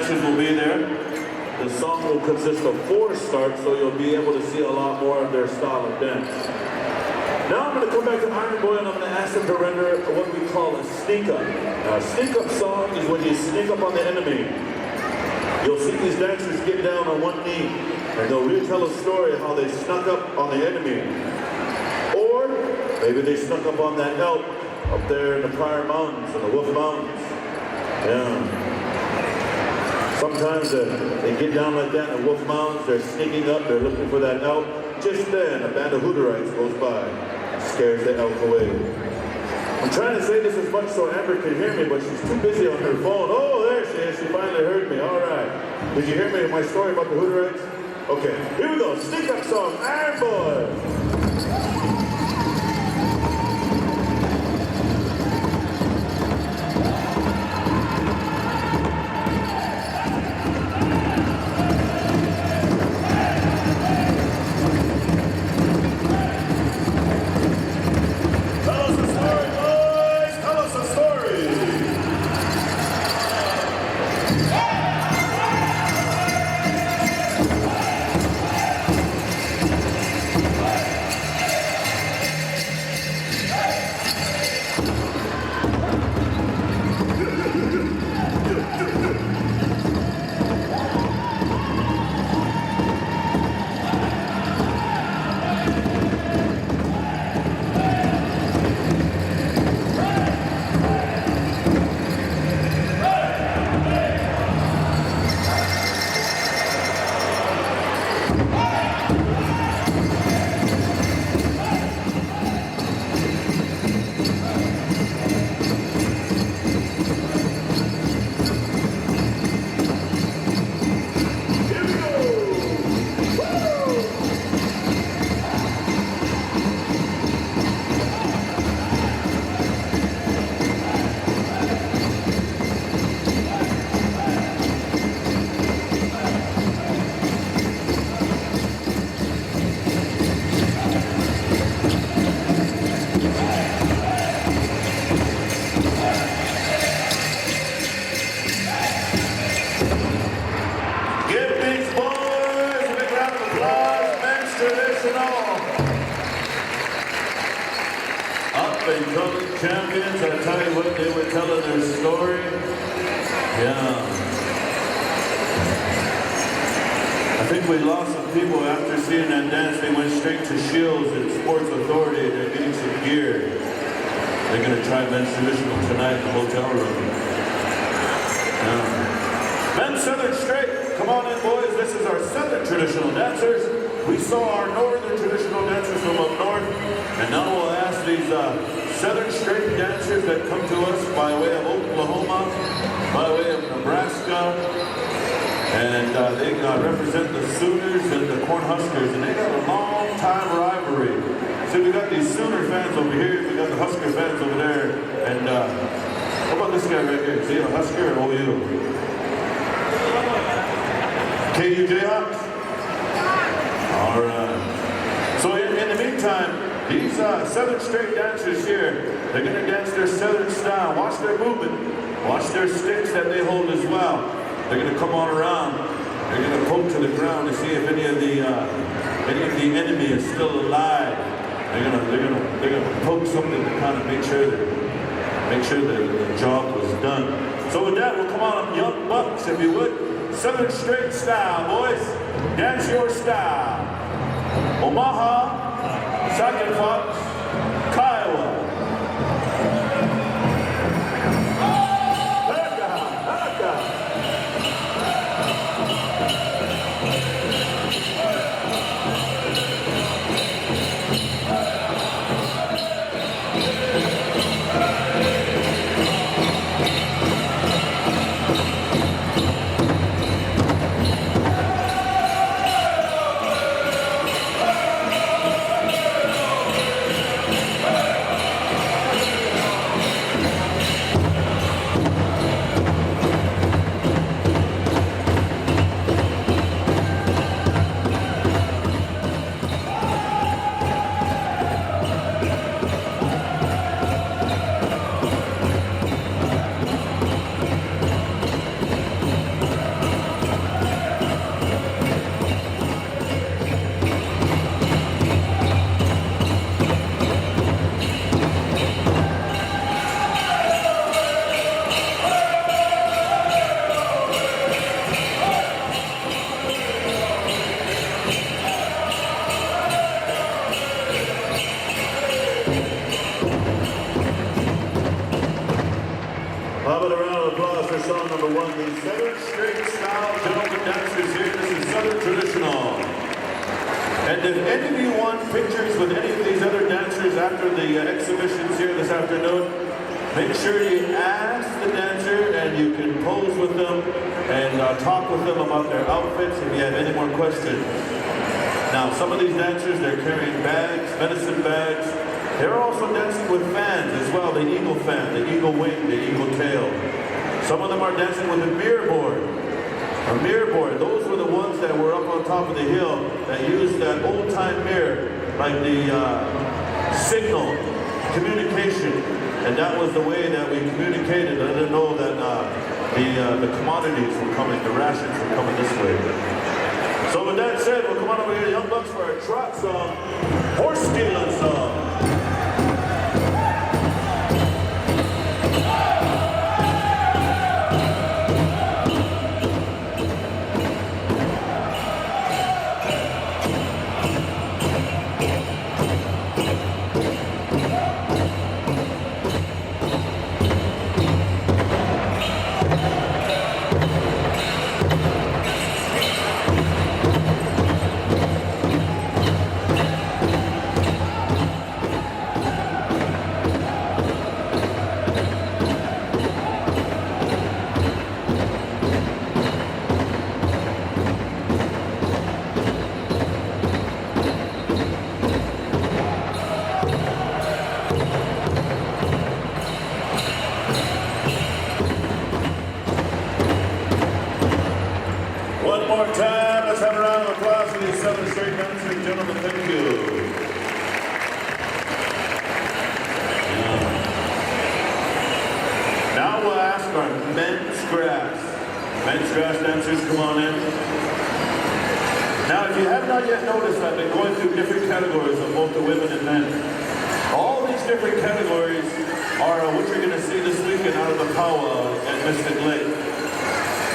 dancers will be there. The song will consist of 4 starts, so you'll be able to see a lot more of their style of dance. Now I'm going to come back to Iron Boy and I'm going to ask him to render what we call a sneak up. Now, a sneak up song is when you sneak up on the enemy. You'll see these dancers get down on one knee and they'll retell a story of how they snuck up on the enemy. Or maybe they snuck up on that elk up there in the Pryor Mountains and the Wolf Mountains. Yeah. Sometimes they get down like that in the Wolf Mountains, they're sneaking up, they're looking for that elk. Just then, a band of Hooterites goes by, scares the elk away. I'm trying to say this as much so Amber can hear me, but she's too busy on her phone. Oh, there she is, she finally heard me, all right. Did you hear me, my story about the Hooterites? Okay, here we go, sneak up song, Iron Boy. Up-and-coming champions, I tell you what, they were telling their story. Yeah. I think we lost some people after seeing that dance. They went straight to Shields and Sports Authority. They're getting some gear. They're going to try men's traditional tonight in the hotel room. Yeah. Men's Southern Straight, come on in, boys. This is our Southern traditional dancers. We saw our Northern traditional dancers from up north, and now we'll ask these Southern Straight dancers that come to us by way of Oklahoma, by way of Nebraska, and they represent the Sooners and the Cornhuskers, and they got a long-time rivalry. So we got these Sooner fans over here, we got the Husker fans over there, and what about this guy right here? Is he a Husker or OU? KU Jayhawks? All right. So in the meantime, these Southern Straight dancers here, they're going to dance their Southern style. Watch their movement. Watch their sticks that they hold as well. They're going to come on around. They're going to poke to the ground to see if any of the enemy is still alive. They're gonna poke something to kind of make sure that the job was done. So with that, we'll come on, young bucks, if you would. Southern Straight style, boys. Dance your style. Omaha, Second Fox, Kiowa. if any of you want pictures with any of these other dancers after the exhibitions here this afternoon, make sure you ask the dancer and you can pose with them and talk with them about their outfits if you have any more questions. Now, some of these dancers, they're carrying bags, medicine bags. They're also dancing with fans as well, the eagle fan, the eagle wing, the eagle tail. Some of them are dancing with a mirror board. A mirror board, those were the ones that were up on top of the hill that used that old-time mirror, like the signal, communication. And that was the way that we communicated. I didn't know that the commodities were coming, the rations were coming this way. So with that said, we'll come on over here, Young Bucks, for a trot song, horse stealing song. One more time, let's have a round of applause for these 7 straight dancers, gentlemen. Thank you. Now we'll ask our men's grass. Men's grass dancers, come on in. Now, if you have not yet noticed, I've been going through different categories of both the women and men. All these different categories are what you're going to see this weekend out of the powwow at Mystic Lake.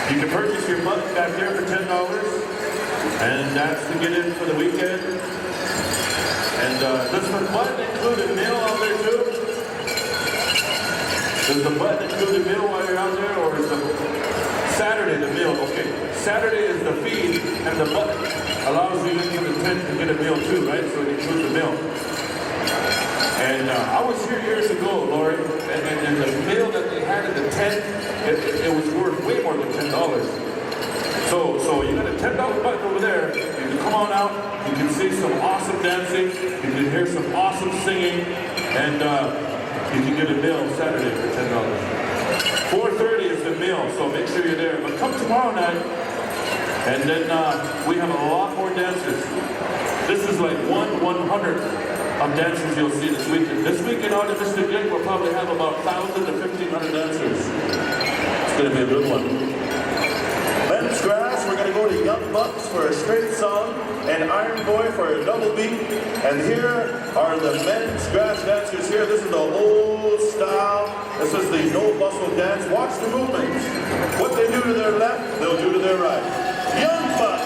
You can purchase your button back there for $10, and that's to get in for the weekend. And does the button include a meal out there too? Does the button include a meal while you're out there, or is the Saturday the meal? Okay, Saturday is the feed, and the button allows you into the tent to get a meal too, right? So it includes a meal. And I was here years ago, Lori, and the meal that they had in the tent, it was worth way more than $10. So you got a $10 button over there. You can come on out. You can see some awesome dancing. You can hear some awesome singing, and you can get a meal Saturday for $10. 4:30 is the meal, so make sure you're there. But come tomorrow night, and then we have a lot more dancers. This is like 1/100th of dancers you'll see this weekend. This weekend out at Mystic Lake, we'll probably have about 1,000 to 1,500 dancers. It's going to be a good one. Men's grass, we're going to go to Young Bucks for a straight song, and Iron Boy for a double beat. And here are the men's grass dancers here. This is the old style. This is the no bustle dance. Watch the movements. What they do to their left, they'll do to their right. Young Bucks.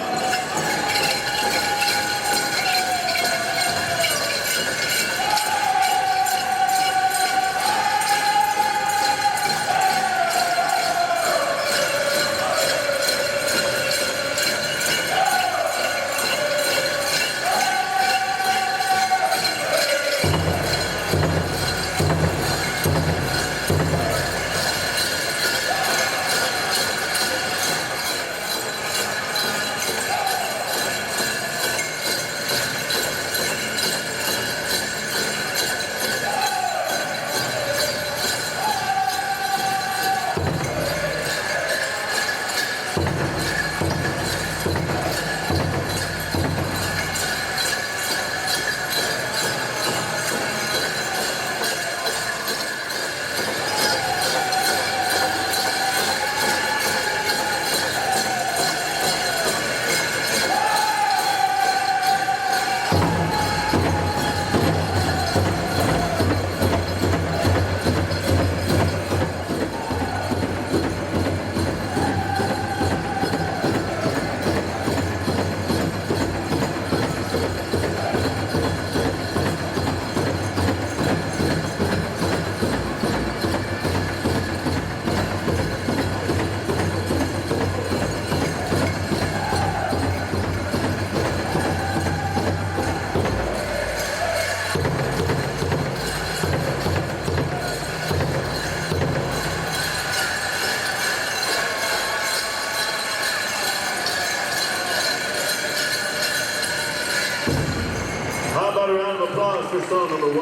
How about a round of applause for song number 1?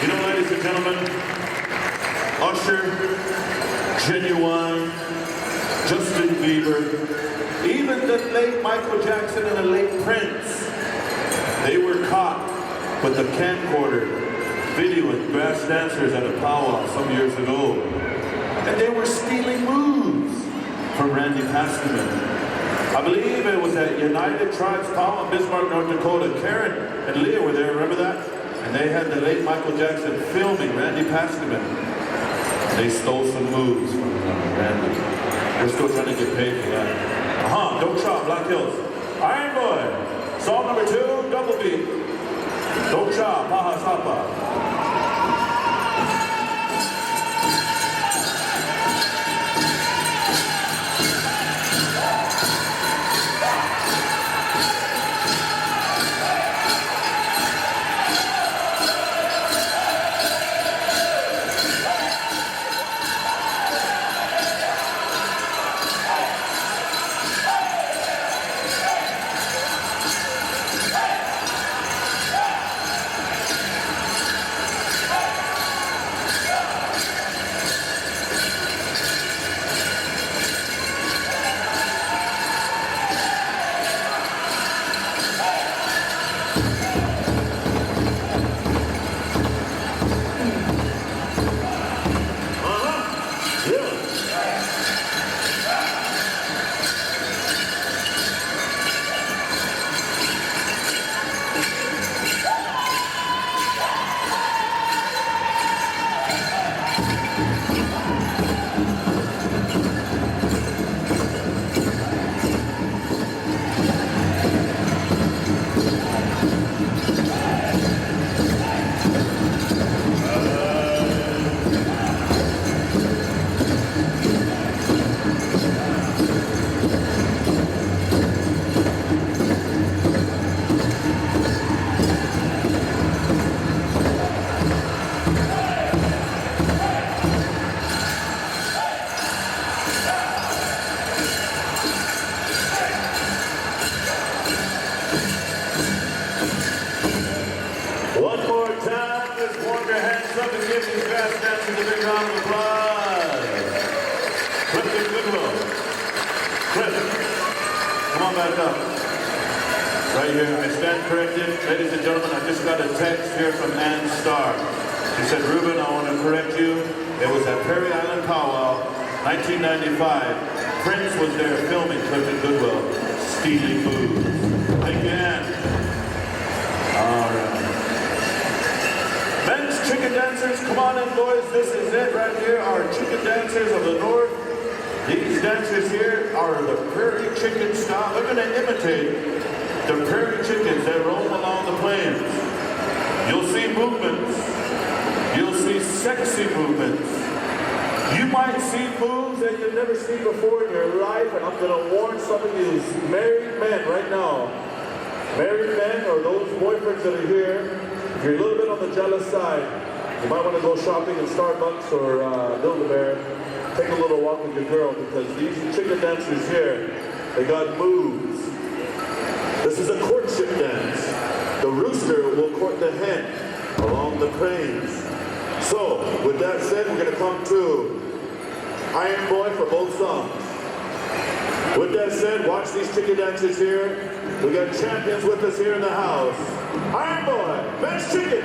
You know, ladies and gentlemen, Usher, Genuine, Justin Bieber, even the late Michael Jackson and the late Prince, they were caught with a camcorder videoing grass dancers at a powwow some years ago. And they were stealing moves from Randy Pasterman. I believe it was at United Tribes Powwow in Bismarck, North Dakota. Karen and Leah were there, remember that? And they had the late Michael Jackson filming Randy Pasterman. They stole some moves from Randy. We're still trying to get paid for that. Don't Chop, Black Hills. Iron Boy, song number 2, Double Beat. Don't Chop, Paha Sapa. Right here, I stand corrected. Ladies and gentlemen, I just got a text here from Ann Starr. She said, Ruben, I want to correct you. It was at Prairie Island Powwow, 1995. Prince was there filming Clifton Goodwill, stealing moves. Thank you, Ann. All right. Men's chicken dancers, come on in, boys. This is it right here. Our chicken dancers of the North. These dancers here are the prairie chicken style. They're going to imitate the prairie chickens that roam along the plains. You'll see movements. You'll see sexy movements. You might see moves that you've never seen before in your life, and I'm going to warn some of you married men right now. Married men or those boyfriends that are here, if you're a little bit on the jealous side, you might want to go shopping in Starbucks or Build-A-Bear. Take a little walk with your girl, because these chicken dancers here, they got moves. This is a courtship dance. The rooster will court the hen along the plains. So, with that said, we're going to come to Iron Boy for both songs. With that said, watch these chicken dancers here. We got champions with us here in the house. Iron Boy, men's chicken.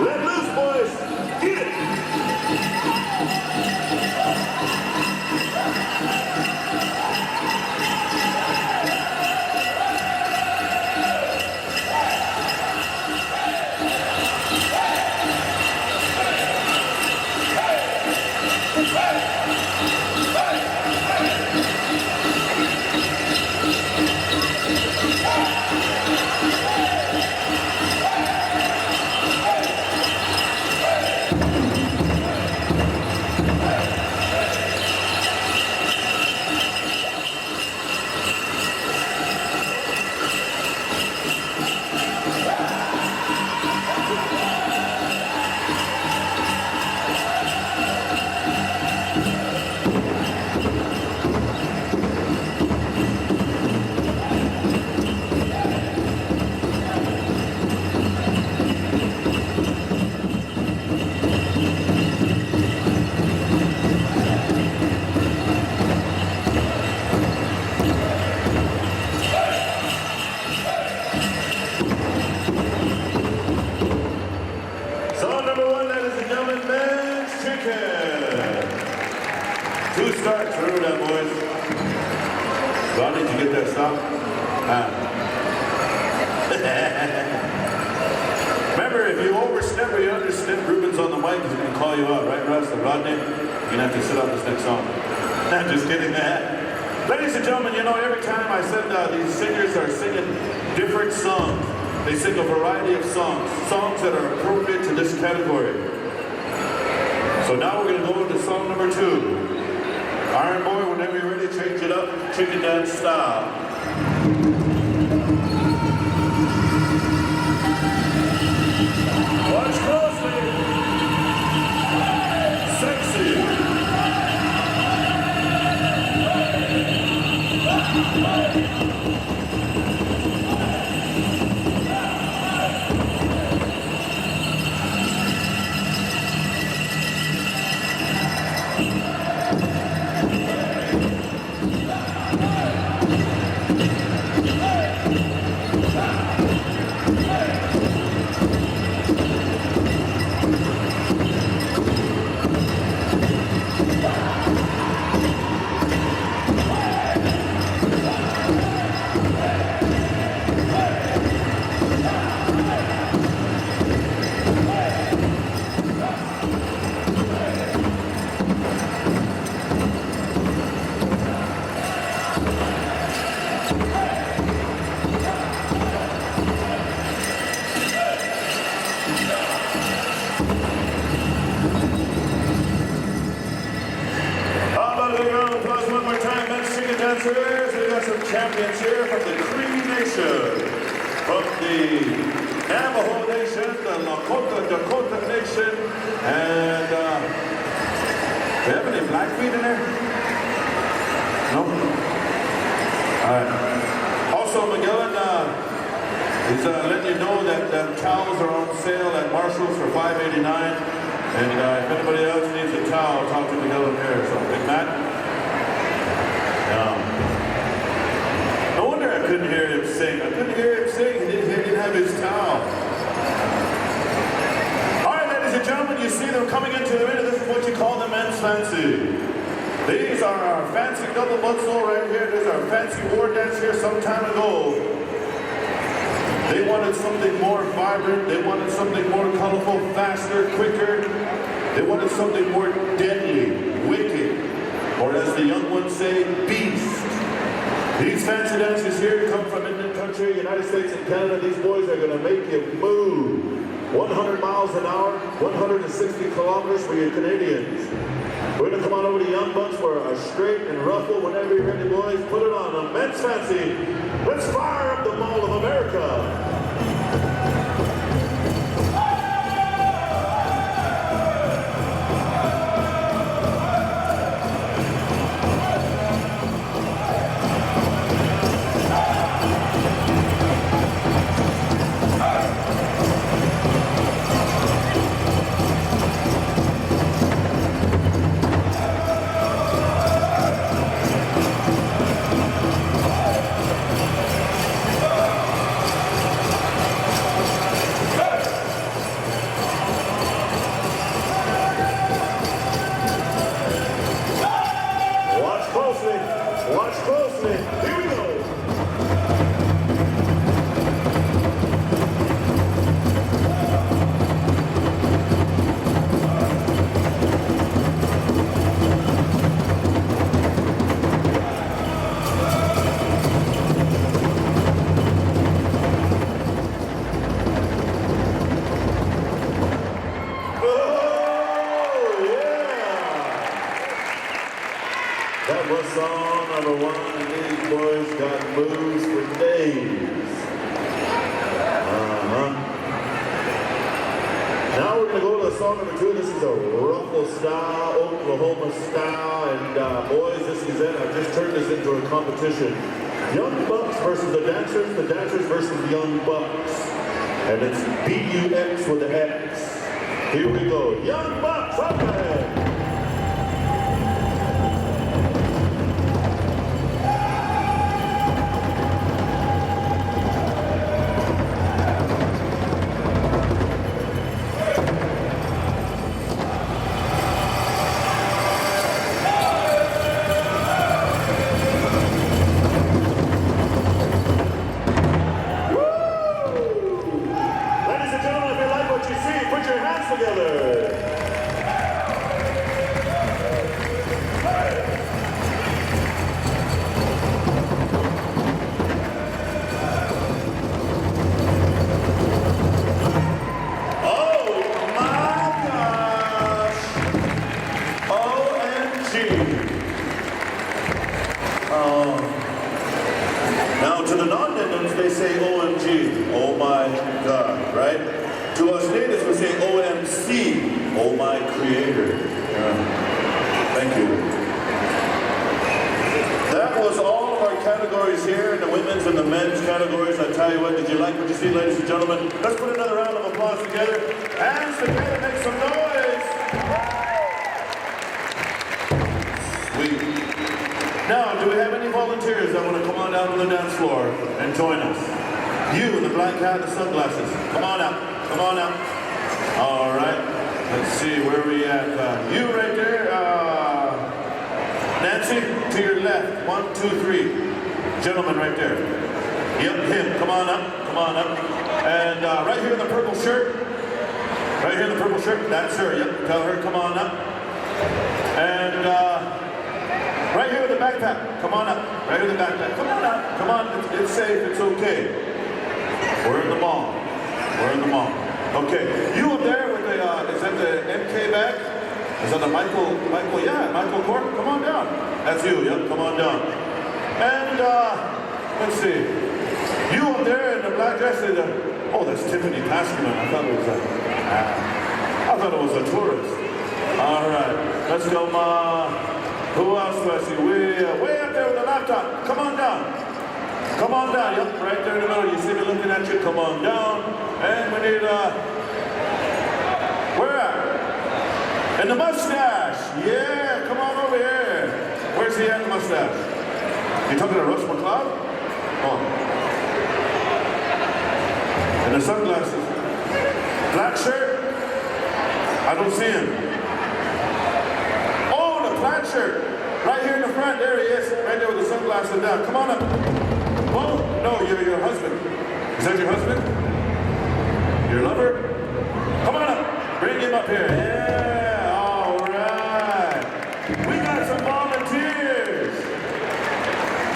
Let loose, boys. Get it. stop? Remember, if you overstep or you understep, Ruben's on the mic, he's going to call you out, right, Russ? And Rodney, you're going to have to sit on this next song. Nah, just kidding, Ladies and gentlemen, you know, every time I said these singers are singing different songs, they sing a variety of songs that are appropriate to this category. So now we're going to go into song number 2. Iron Boy, whenever you're ready, change it up, chicken dance style. Watch closely. Sexy. Dancers, we got some champions here from the Cree Nation, from the Navajo Nation, the Dakota Nation, and do we have any Blackfeet in there? No? Alright. Also, Magellan is letting you know that towels are on sale at Marshall's for $5.89, and if anybody else needs a towel, talk to Magellan there. So, Big Matt? No wonder I couldn't hear him sing. I couldn't hear him sing. He didn't have his towel. All right, ladies and gentlemen, you see them coming into the ring. This is what you call the men's fancy. These are our fancy double butzle right here. This is our fancy war dance here some time ago. They wanted something more vibrant. They wanted something more colorful, faster, quicker. They wanted something more deadly, wicked, or as the young ones say, beast. These fancy dancers here come from Indian country, United States and Canada. These boys are going to make you move. 100 miles an hour, 160 kilometers for you Canadians. We're going to come on over to Young Bucks for a straight and ruffle. Whenever you're ready, boys, put it on. A men's fancy. Let's fire up the Mall of America. Watch closely. Here we go. That was song number 1, and these boys got moves for days. Now we're going to go to song number 2. This is a ruffle style, Oklahoma style, and boys, this is it. I've just turned this into a competition. Young Bucks versus the dancers versus the Young Bucks. And it's B-U-X with an X. Here we go. Young Bucks, up ahead. Americans, they say OMG, oh my God, right? To us natives, we say OMC, oh my creator. Thank you. That was all of our categories here, in the women's and the men's categories. I tell you what, did you like what you see, ladies and gentlemen? Let's put another round of applause together. Hands together, make some noise. Sweet. Now, do we have any volunteers that want to come on down to the dance floor and join us? You in the black hat and the sunglasses. Come on out. Come on out. All right. Let's see, where are we at? You right there. Nancy, to your left. 1, 2, 3. Gentleman right there. Yep, him. Come on up. Come on up. And right here in the purple shirt. Right here in the purple shirt. That's her. Yep. Tell her, come on up. And right here with the backpack. Come on up. Right here with the backpack. Come on up. Come on. It's safe. It's okay. We're in the mall. We're in the mall. Okay. You up there with the, is that the MK bag? Is that the Michael, yeah, Michael Cork? Come on down. That's you. Yep. Come on down. And, let's see. You up there in the black dress, oh, that's Tiffany Paskerman. I thought it was a tourist. All right. Let's go, who else do I see? Way up there with the laptop. Come on down. Come on down. Yep, right there in the middle. You see me looking at you. Come on down. And we need, where at? And the mustache. Yeah, come on over here. Where's he at, the mustache? You talking to Russ McCloud? Oh. And the sunglasses. Black shirt? I don't see him. Black shirt, right here in the front, there he is, right there with the sunglasses down. Come on up. Oh, no, you're your husband. Is that your husband? Your lover? Come on up. Bring him up here. Yeah, all right. We got some volunteers.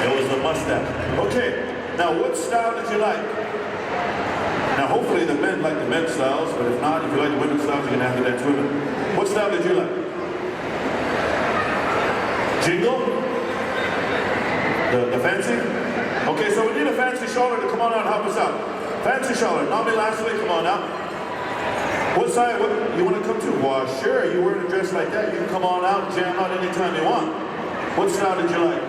It was the mustache. Okay, now what style did you like? Now hopefully the men like the men's styles, but if not, if you like the women's styles, you're going to have to dance women. What style did you like? Jingle? The fancy? Okay, so we need a fancy shaller to come on out and help us out. Fancy shaller. Nami Lashley, come on out. What side? What, you want to come to? Well, sure. You wearing a dress like that, you can come on out and jam out anytime you want. What style did you like?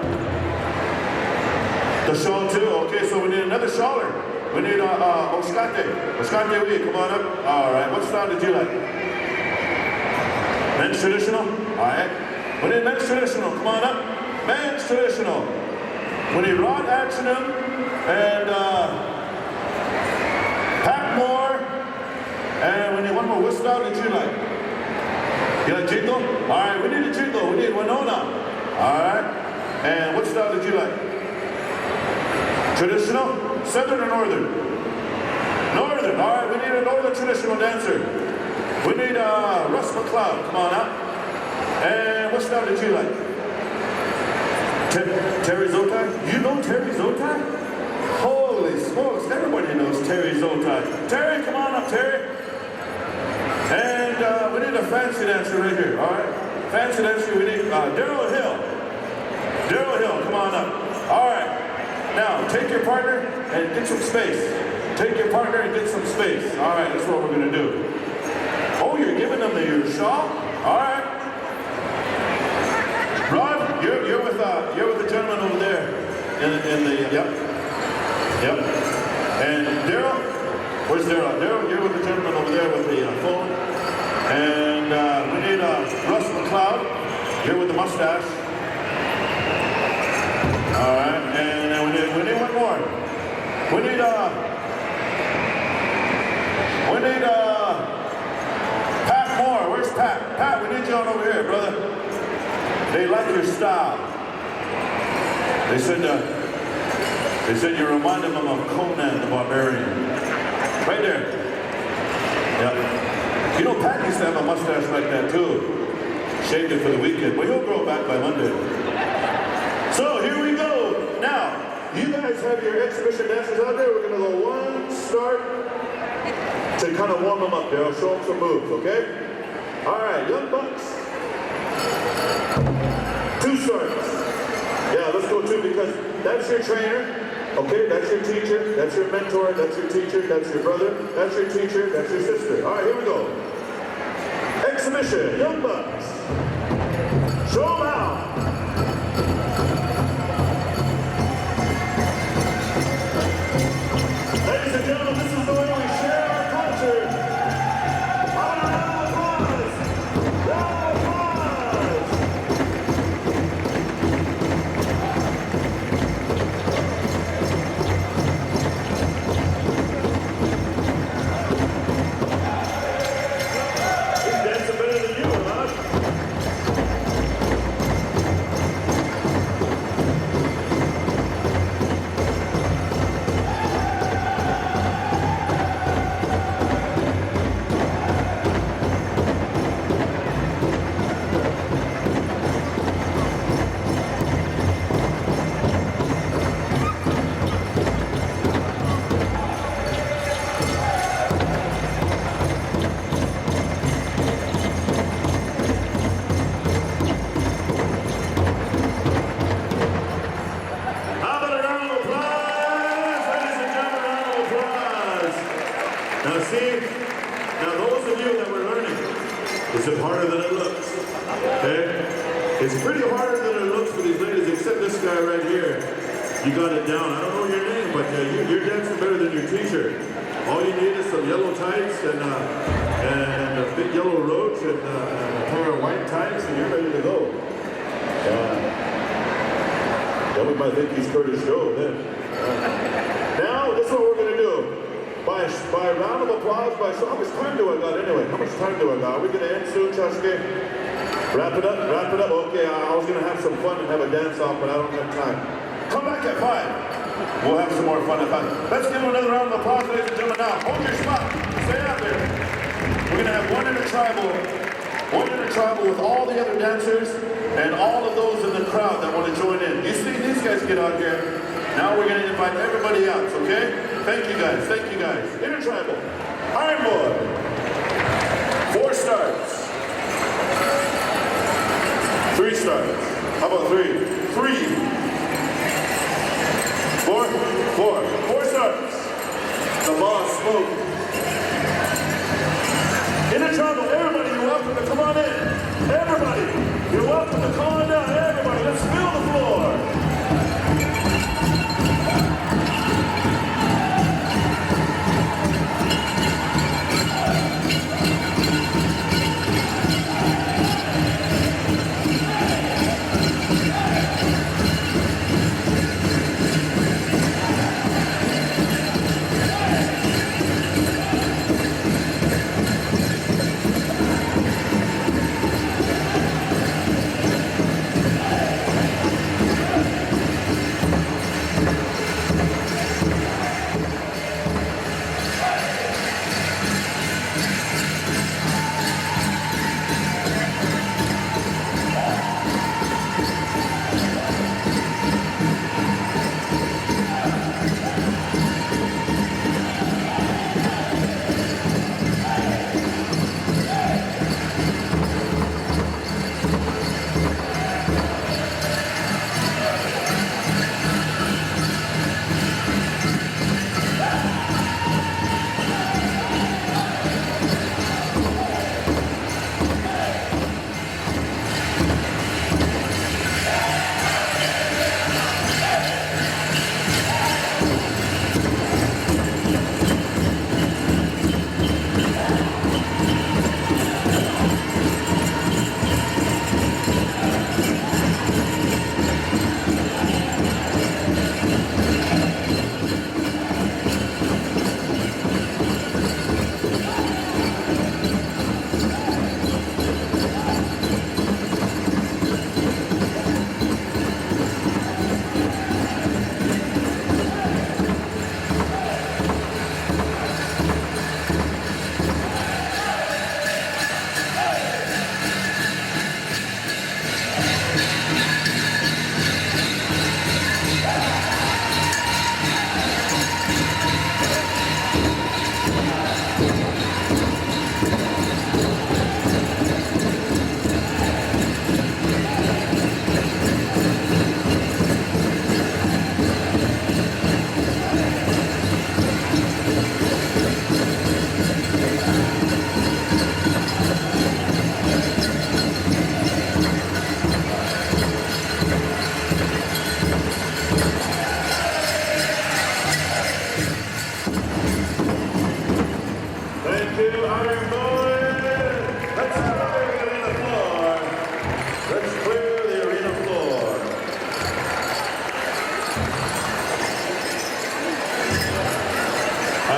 The shawl too? Okay, so we need another shaller. We need Oskate. Oskate, we come on up. All right, what style did you like? Men's traditional? All right. We need men's traditional. Come on up. Men's traditional. We need Rod Actionum and Pat Moore. And we need one more. What style did you like? You like jingle? All right, we need a jingle. We need Winona. All right. And what style did you like? Traditional? Southern or northern? Northern. All right, we need a northern traditional dancer. We need Russ McCloud. Come on out. And what style did you like? Terry Zotai? You know Terry Zotai? Holy smokes, everybody knows Terry Zotai. Terry, come on up, Terry. And we need a fancy dancer right here, all right? Fancy dancer, we need Daryl Hill. Daryl Hill, come on up. All right. Now, take your partner and get some space. Take your partner and get some space. All right, that's what we're going to do. Oh, you're giving them your shawl? All right. Rod, you're with the gentleman over there in the yep. And Daryl, where's Daryl? Daryl, you're with the gentleman over there with the phone. And we need Russ McCloud. You're with the mustache. All right, and then we need one more. We need Pat Moore. Where's Pat? Pat, we need you on over here, brother. They like your style. They said you reminded them of Conan the Barbarian. Right there. Yep. You know, Pat used to have a mustache like that too. Shaved it for the weekend. Well, he'll grow back by Monday. So here we go. Now, you guys have your exhibition dancers out there. We're going to go one start to kind of warm them up there. I'll show them some moves, okay? All right, young bucks. 2 starts. Yeah, let's go 2 because that's your trainer. Okay, that's your teacher, that's your mentor, that's your teacher, that's your brother, that's your teacher, that's your sister. All right, here we go. Exhibition, young bucks. Show 'em out. Ladies and gentlemen, this is the way we share our culture. Round of applause. Round of applause. He's dancing better than you, huh? How about a round of applause? Ladies and gentlemen, a round of applause. Now see, now those of you that were learning, is it harder than it looks? Okay? It's pretty harder than it looks for these ladies, except this guy right here. You got it down. I don't know your name, but you're dancing better than your teacher. All you need is some yellow tights and a big yellow roach and a pair of white tights, and you're ready to go. Then we might think he's Curtis Joe then. Now, this is what we're going to do. By a round of applause, how much time do I got anyway? How much time do I got? Are we going to end soon, Chasuke? Wrap it up, wrap it up. Okay, I was going to have some fun and have a dance off, but I don't have time. Come back at 5. We'll have some more fun at 5. Let's give him another round of applause, ladies and gentlemen. Now, hold your spot. Stay out there. We're going to have one intertribal with all the other dancers and all of those in the crowd that want to join in. You see these guys get out here. Now we're going to invite everybody else, okay? Thank you guys, thank you guys. Intertribal, Iron Boy, 4 starts. 3 starts. How about 3? 3. 4. 4 starts. The boss smoke. Intertribal, everybody, you're welcome to come on in. Everybody, you're welcome to come on down. Everybody, let's fill the floor.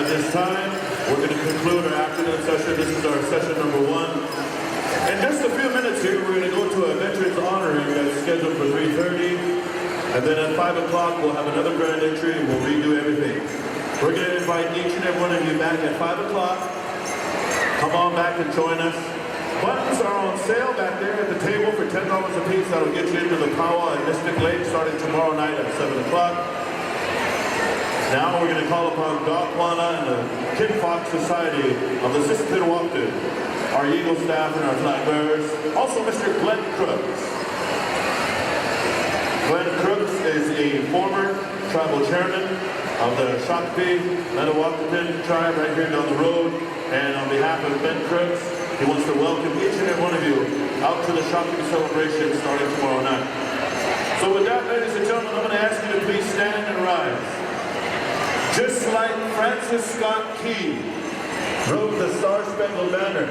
this time, we're going to conclude our afternoon session. This is our session number 1. In just a few minutes here, we're going to go to a veterans honoring that's scheduled for 3:30. And then at 5 o'clock, we'll have another grand entry and we'll redo everything. We're going to invite each and every one of you back at 5 o'clock. Come on back and join us. Buttons are on sale back there at the table for $10 a piece. That'll get you into the powwow at Mystic Lake starting tomorrow night at 7 o'clock. Now we're going to call upon Doc Juana and the Kid Fox Society of the Sissipittawaktu, our Eagle staff and our flag bearers. Also Mr. Glenn Crooks. Glenn Crooks is a former tribal chairman of the Shakopee Metawakan tribe right here down the road. And on behalf of Ben Crooks, he wants to welcome each and every one of you out to the Shakopee celebration starting tomorrow night. So with that, ladies and gentlemen, I'm going to ask you to please stand and rise. Just like Francis Scott Key wrote the Star-Spangled Banner,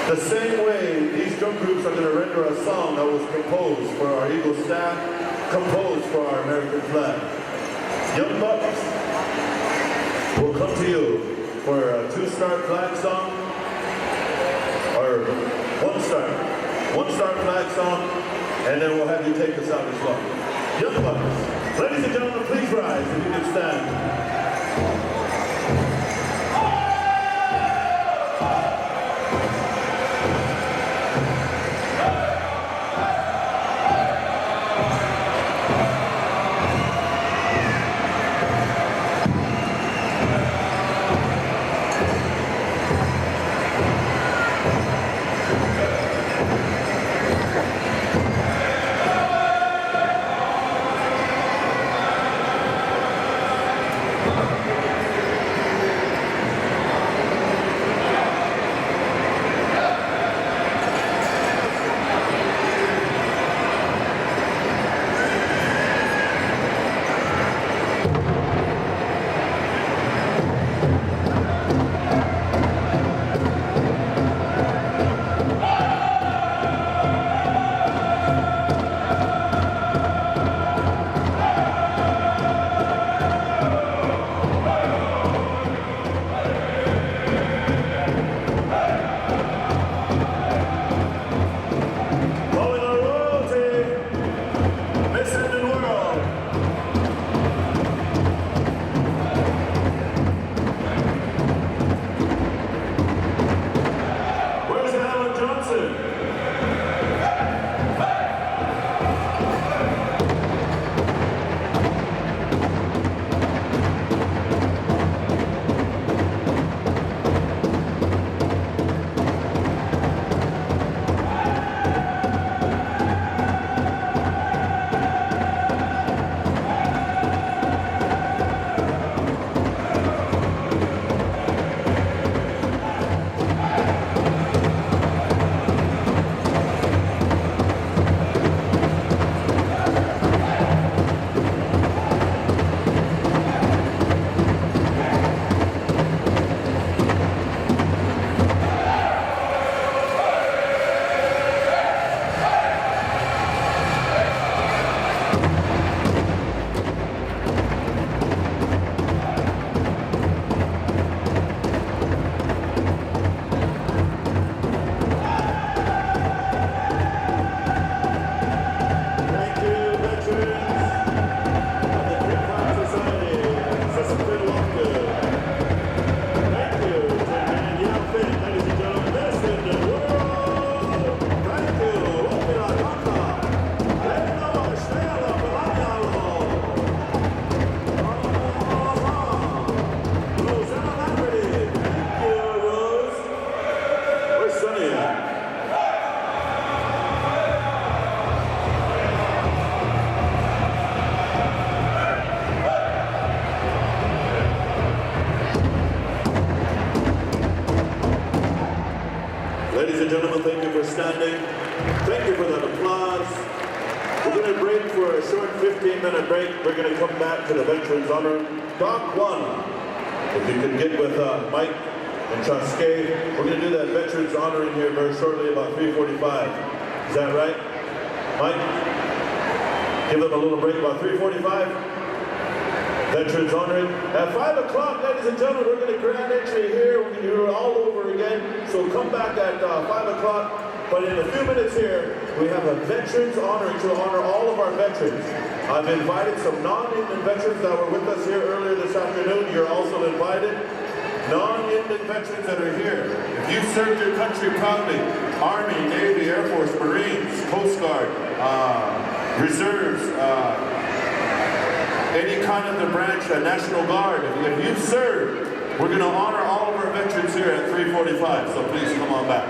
the same way these drum groups are going to render a song that was composed for our Eagle staff, composed for our American flag. Young Bucks will come to you for a 2-star flag song, or 1-star flag song, and then we'll have you take us out as well. Young Bucks. Ladies and gentlemen, please rise if you can stand. gentlemen, thank you for standing. Thank you for that applause. We're going to break for a short 15-minute break. We're going to come back to the Veterans Honor. Doc Juana, if you could get with Mike and Chasquet, we're going to do that Veterans Honor in here very shortly, about 3:45. Is that right? Mike? Give them a little break about 3:45? Veterans honoring. At 5 o'clock, ladies and gentlemen, we're going to grand entry here. We're going to do it all over again. So come back at 5 o'clock. But in a few minutes here, we have a veterans honoring to honor all of our veterans. I've invited some non-Indian veterans that were with us here earlier this afternoon. You're also invited. Non-Indian veterans that are here. If you served your country proudly, Army, Navy, Air Force, Marines, Coast Guard, Reserves, any kind of the branch, National Guard, if you've served, we're going to honor all of our veterans here at 3:45, so please come on back.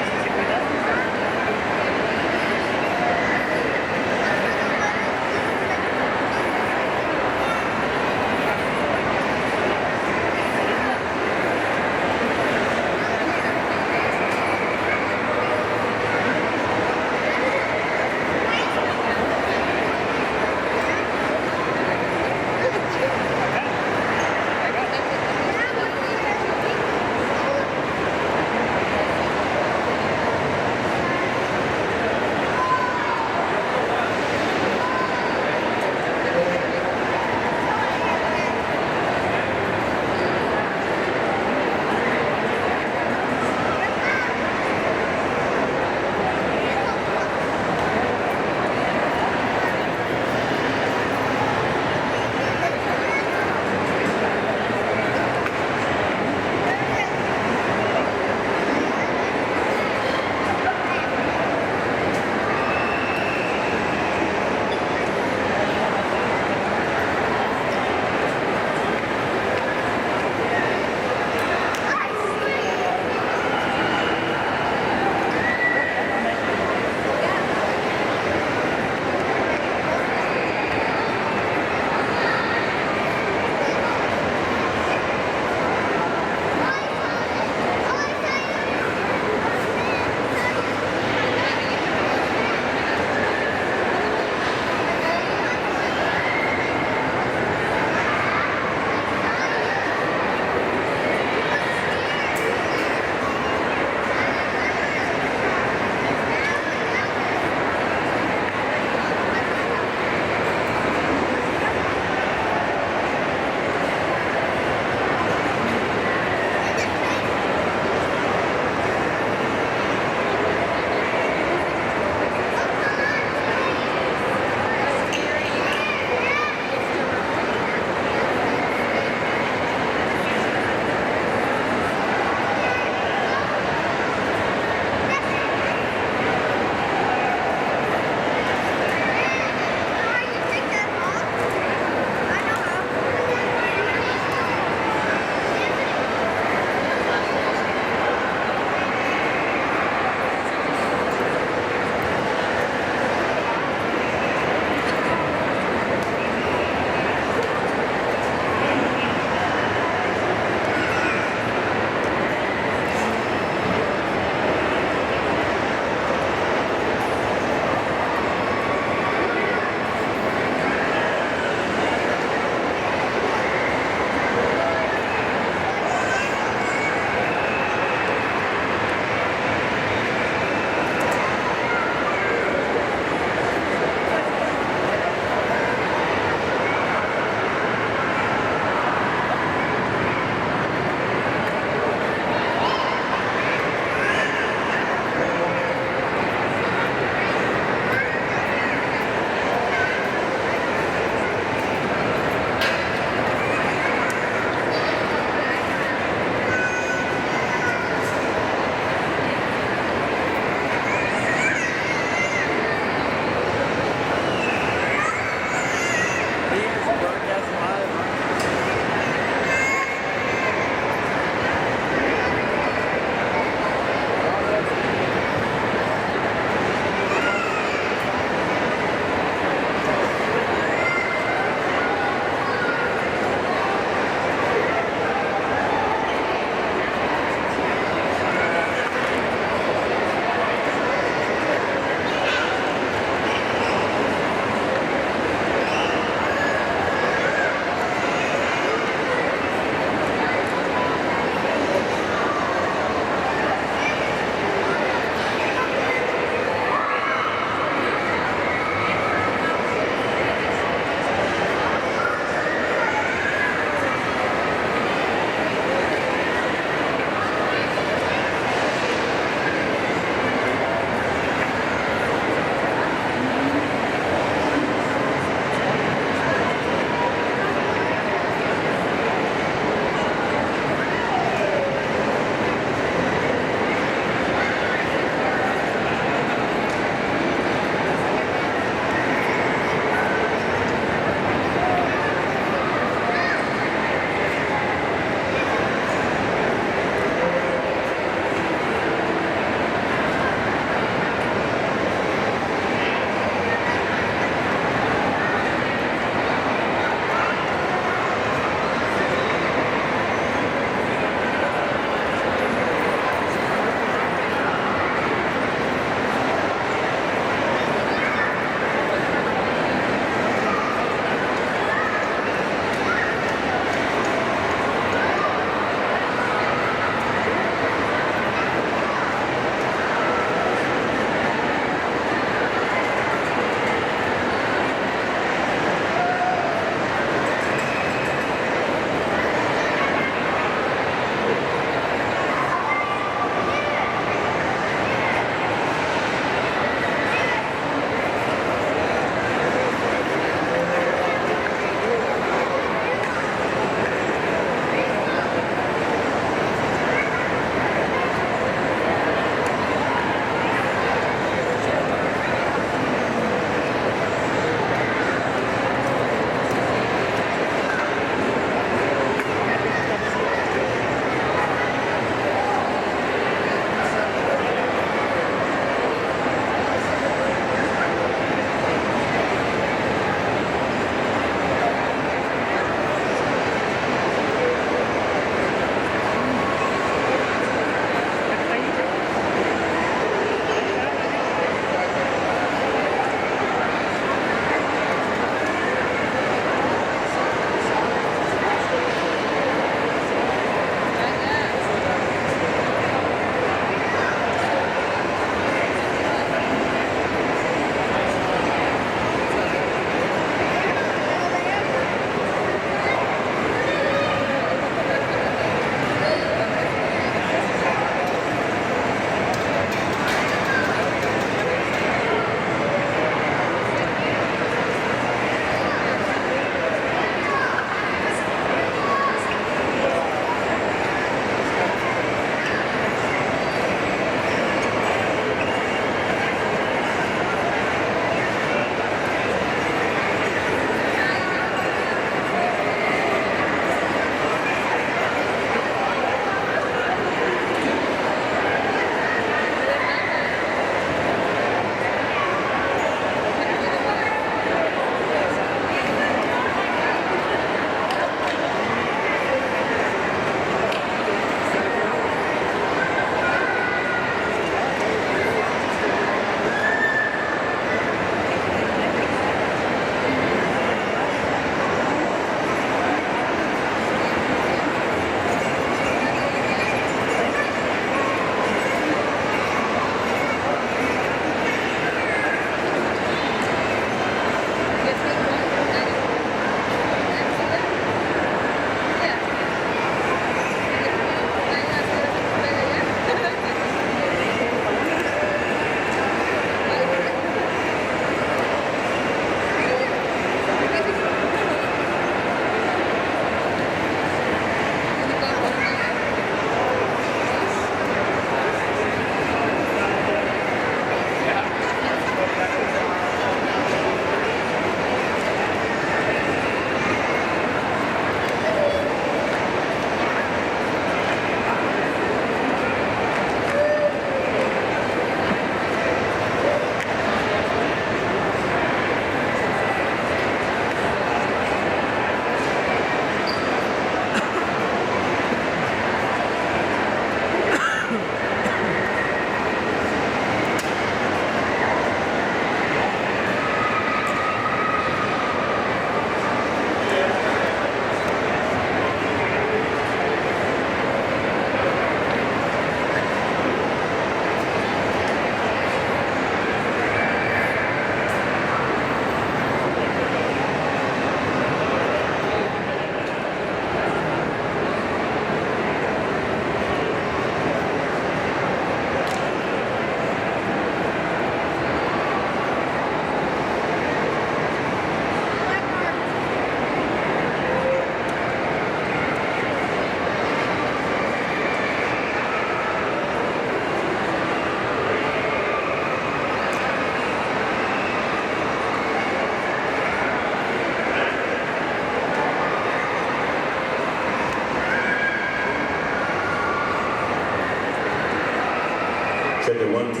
1, 2.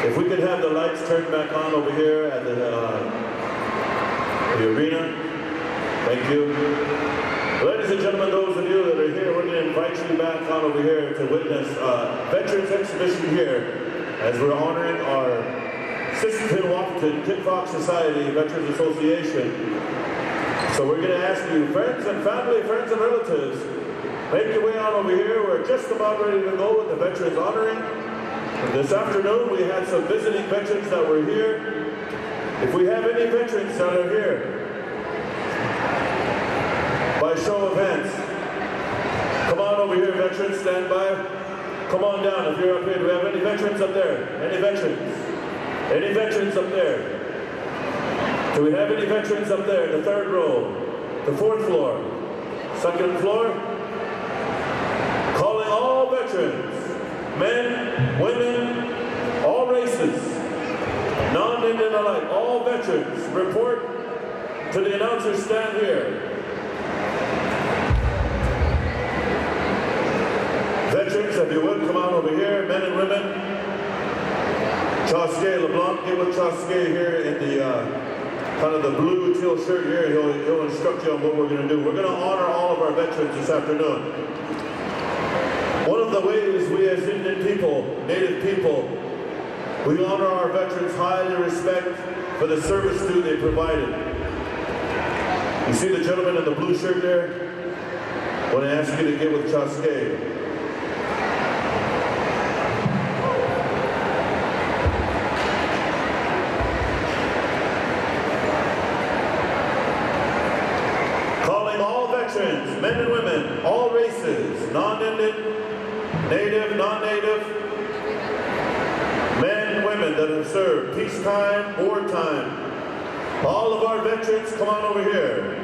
If we could have the lights turned back on over here at the arena. Thank you. Ladies and gentlemen, those of you that are here, we're going to invite you back on over here to witness Veterans Exhibition here as we're honoring our Sisseton Wahpeton Kit Fox Society Veterans Association. So we're going to ask you, friends and family, friends and relatives, make your way on over here. We're just about ready to go with the Veterans honoring. This afternoon we had some visiting veterans that were here. If we have any veterans that are here, by show of hands, come on over here, veterans, stand by. Come on down if you're up here. Do we have any veterans up there? Any veterans? Any veterans up there? Do we have any veterans up there? The third row, the fourth floor, second floor? Calling all veterans, men, women, all races, non-Indian alike, all veterans, report to the announcer stand here. Veterans, if you would, come on over here, men and women. Chasquet LeBlanc, get with Chasquet here in the kind of the blue teal shirt here. He'll instruct you on what we're going to do. We're going to honor all of our veterans this afternoon. One of the ways we as Indian people, Native people, we honor our veterans, highly respect for the service due they provided. You see the gentleman in the blue shirt there? I want to ask you to get with Chasquet. Men and women, all races, non-Indian, Native, non-Native, men and women that have served peacetime, wartime. All of our veterans, come on over here.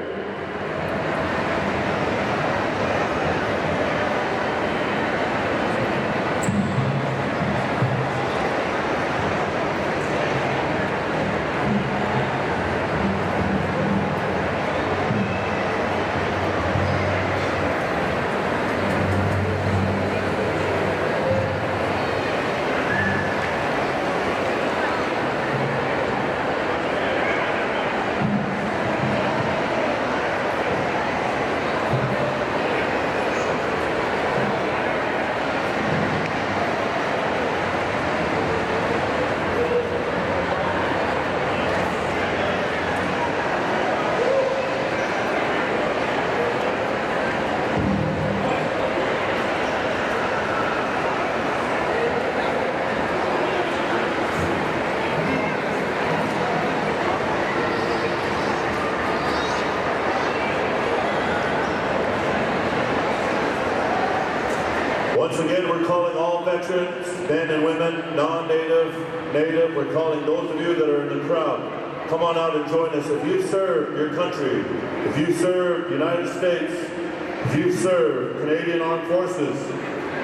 Once again, we're calling all veterans, men and women, non-Native, Native. We're calling those of you that are in the crowd. Come on out and join us. If you serve your country, if you serve the United States, if you serve Canadian Armed Forces,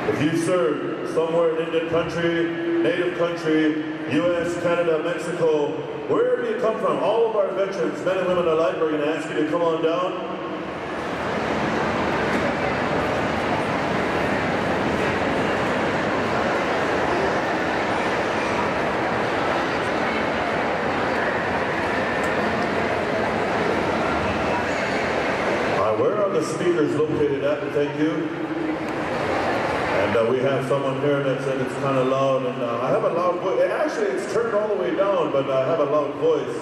if you serve somewhere in Indian country, Native country, U.S., Canada, Mexico, wherever you come from, all of our veterans, men and women alike, we're going to ask you to come on down. The speakers located at, thank you. And we have someone here that said it's kind of loud, and I have a loud voice. Actually, it's turned all the way down, but I have a loud voice.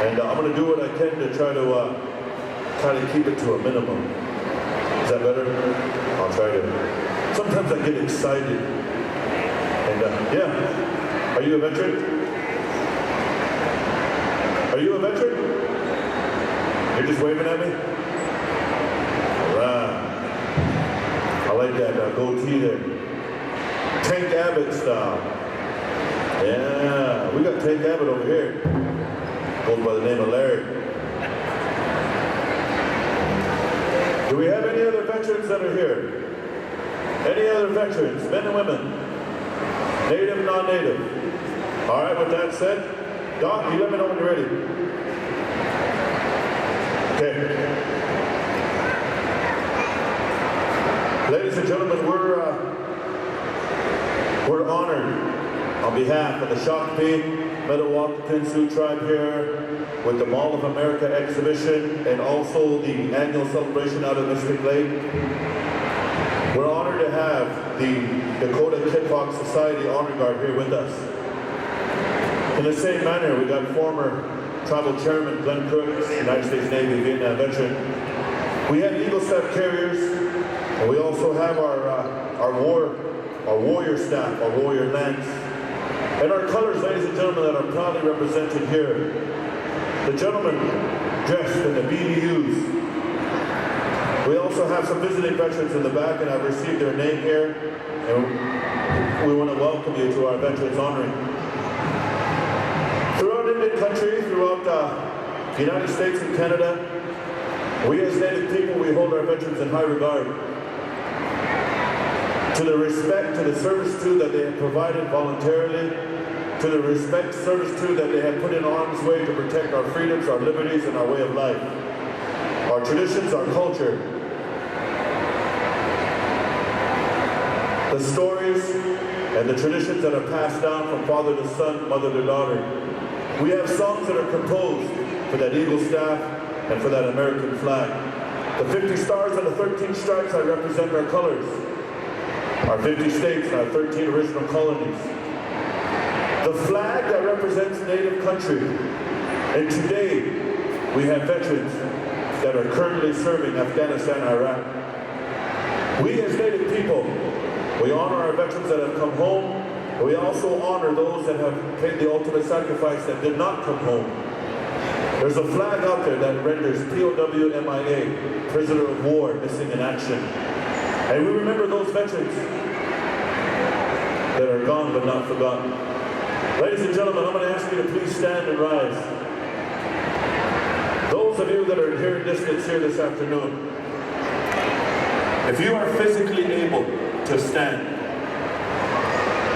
And I'm going to do what I can to try to keep it to a minimum. Is that better? I'll try to. Sometimes I get excited. And yeah, are you a veteran? Are you a veteran? You're just waving at me? I like that goatee there. Tank Abbott style. Yeah, we got Tank Abbott over here. Goes by the name of Larry. Do we have any other veterans that are here? Any other veterans, men and women? Native, non-native? All right, with that said, Doc, you let me know when you're ready. Okay. Ladies and gentlemen, we're We're honored on behalf of the Shakopee, Metawakan Sioux tribe here with the Mall of America exhibition and also the annual celebration out of Mystic Lake. We're honored to have the Dakota Kithawk Society Honor Guard here with us. In the same manner, we got former Tribal Chairman Glenn Crooks, United States Navy Vietnam veteran. We have Eagle Staff carriers, and we also have our warrior staff, our warrior lance, and our colors, ladies and gentlemen, that are proudly represented here. The gentlemen dressed in the BDUs. We also have some visiting veterans in the back, and I've received their name here, and we want to welcome you to our Veterans Honoring. Throughout Indian country, throughout the United States and Canada, we as Native people, we hold our veterans in high regard. To the respect, to the service too that they have provided voluntarily, to the respect, service too that they have put in harm's way to protect our freedoms, our liberties, and our way of life. Our traditions, our culture. The stories and the traditions that are passed down from father to son, mother to daughter. We have songs that are composed for that Eagle Staff and for that American flag. The 50 stars and the 13 stripes that represent our colors. Our 50 states and our 13 original colonies. The flag that represents Native country. And today, we have veterans that are currently serving Afghanistan and Iraq. We as Native people, we honor our veterans that have come home. We also honor those that have paid the ultimate sacrifice that did not come home. There's a flag out there that renders POW MIA, prisoner of war, missing in action. And we remember those veterans that are gone but not forgotten. Ladies and gentlemen, I'm going to ask you to please stand and rise. Those of you that are here in distance here this afternoon, if you are physically able to stand,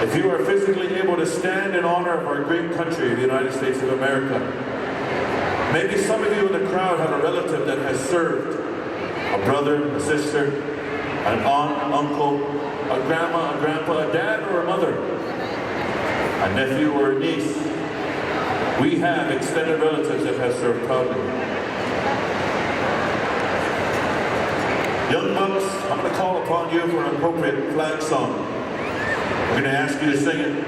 if you are physically able to stand in honor of our great country, the United States of America, maybe some of you in the crowd have a relative that has served, a brother, a sister, an aunt, uncle, a grandma, a grandpa, a dad, or a mother, a nephew or a niece. We have extended relatives that have served proudly. Young bucks, I'm going to call upon you for an appropriate flag song. I'm going to ask you to sing it.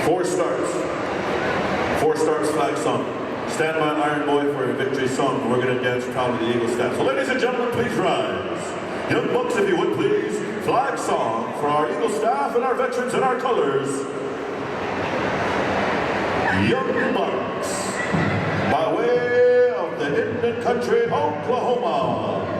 Four stars flag song. Stand by Iron Boy for a victory song. We're going to dance proudly the Eagle Staff. So ladies and gentlemen, please rise. Young bucks, if you would please, flag song for our Eagle Staff and our veterans and our colors. Young bucks, by way of the Indian country, Oklahoma.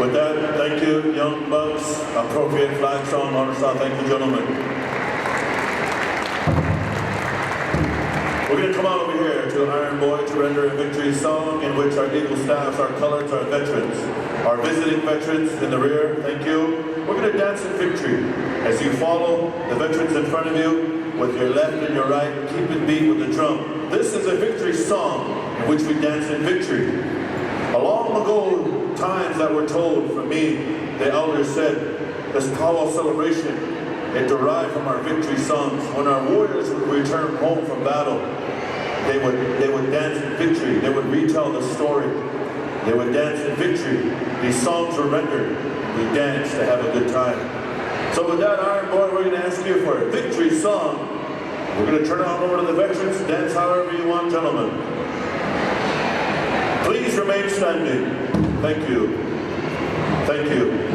With that, thank you, young bucks. Appropriate flag song, honor style. Thank you, gentlemen. We're going to come on over here to an Iron Boy to render a victory song in which our Eagle staffs, our colors, our veterans, our visiting veterans in the rear, thank you. We're going to dance in victory as you follow the veterans in front of you with your left and your right, keep it beat with the drum. This is a victory song in which we dance in victory. A long ago, times that were told from me, the elders said, this powwow celebration, it derived from our victory songs. When our warriors would return home from battle, they would dance in victory. They would retell the story. They would dance in victory. These songs were rendered. We danced to have a good time. So with that, Iron Boy, we're going to ask you for a victory song. We're going to turn it on over to the veterans. Dance however you want, gentlemen. Please remain standing. Thank you. Thank you.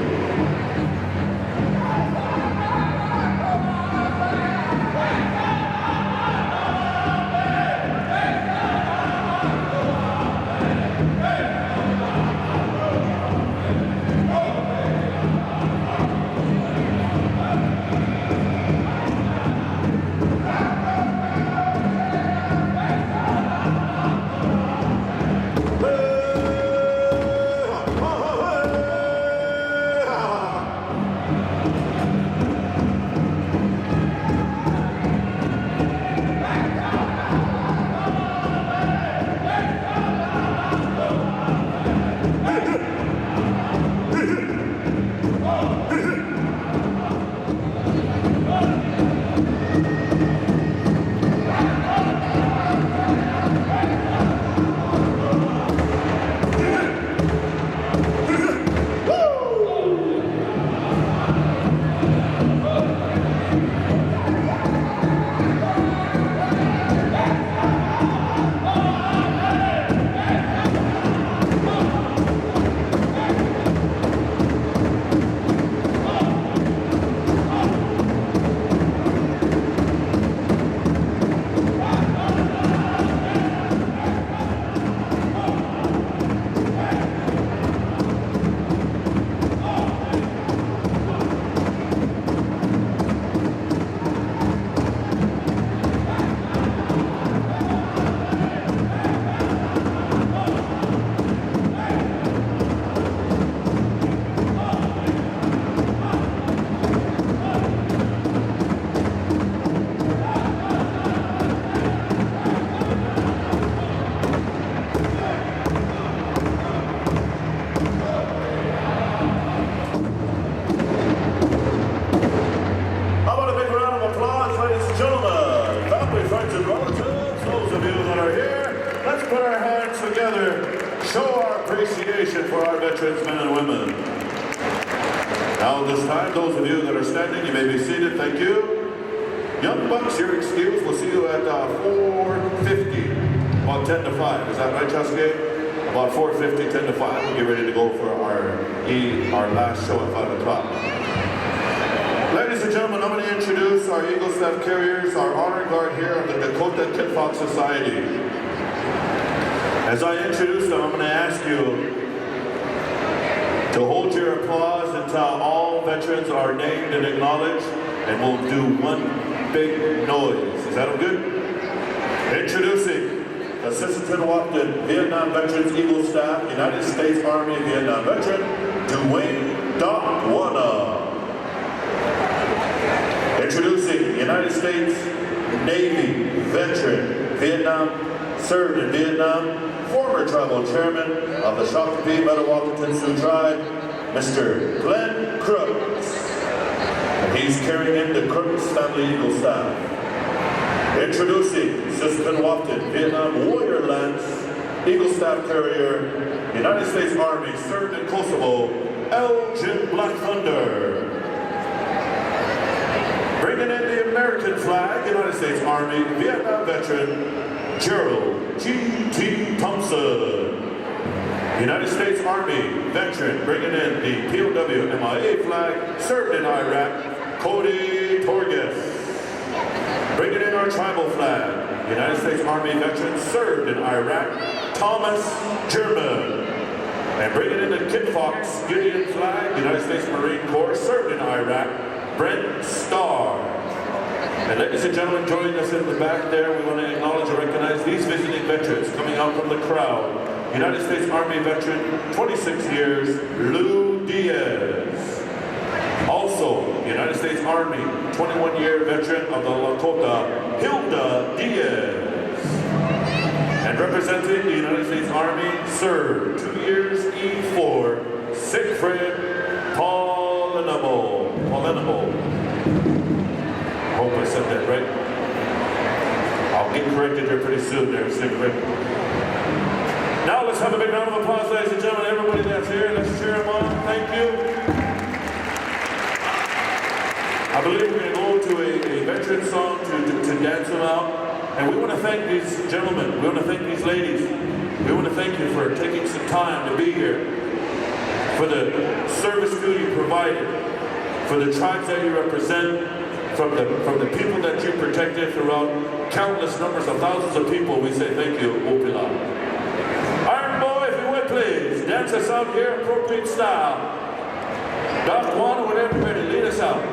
Show our appreciation for our veterans, men and women. Now, this time, those of you that are standing, you may be seated. Thank you. Young bucks, you're excused. We'll see you at 4:50, about 10 to 5. Is that right, Chasuke? About 4:50, 10 to 5. We'll get ready to go for our last show at 5 o'clock. Ladies and gentlemen, I'm going to introduce our Eagle Staff Carriers, our honor guard here of the Dakota Kit Fox Society. As I introduce them, I'm going to ask you to hold your applause until all veterans are named and acknowledged, and we'll do one big noise. Is that good? Introducing Assistant Wapton, Vietnam Veterans Eagle Staff, United States Army Vietnam Veteran, Dwayne Doc Wana. Introducing United States Navy Veteran, Vietnam, served in Vietnam, former tribal chairman of the Shakopee Metawakan Sioux Tribe, Mr. Glenn Crooks. And he's carrying in the Crooks Family Eagle Staff. Introducing Assistant Wapton, Vietnam Warrior Lance, Eagle Staff Carrier, United States Army, served in Kosovo, Elgin Black Thunder. Bringing in the American flag, United States Army, Vietnam Veteran, Gerald G.T. Thompson. United States Army Veteran, bringing in the POW MIA flag, served in Iraq, Cody Torges. Bringing in our tribal flag, United States Army Veteran, served in Iraq, Thomas German. And bringing in the Kit Fox Gideon flag, United States Marine Corps, served in Iraq, Brent Starr. And ladies and gentlemen, joining us in the back there, we want to acknowledge and recognize these visiting veterans coming out from the crowd. United States Army Veteran, 26 years, Lou Diaz. Also, United States Army, 21-year veteran of the Lakota, Hilda Diaz. And representing the United States Army, served 2 years E4, Siegfried Paulinable. Hope I said that right. I'll get corrected here pretty soon there, Siegfried. Now let's have a big round of applause, ladies and gentlemen. Everybody that's here, let's cheer them on. Thank you. I believe we're going to go to a veteran song to dance them out. And we want to thank these gentlemen. We want to thank these ladies. We want to thank you for taking some time to be here, for the service duty provided, for the tribes that you represent, from the people that you protected throughout countless numbers of thousands of people. We say thank you, Opila. Iron Boy, if you would please, dance us out here, appropriate style. Doc Wana, whatever, ready, lead us out.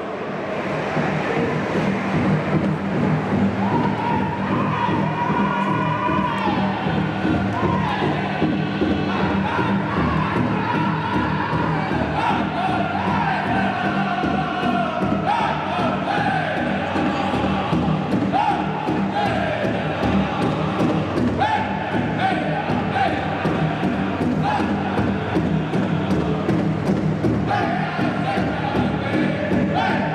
Hey!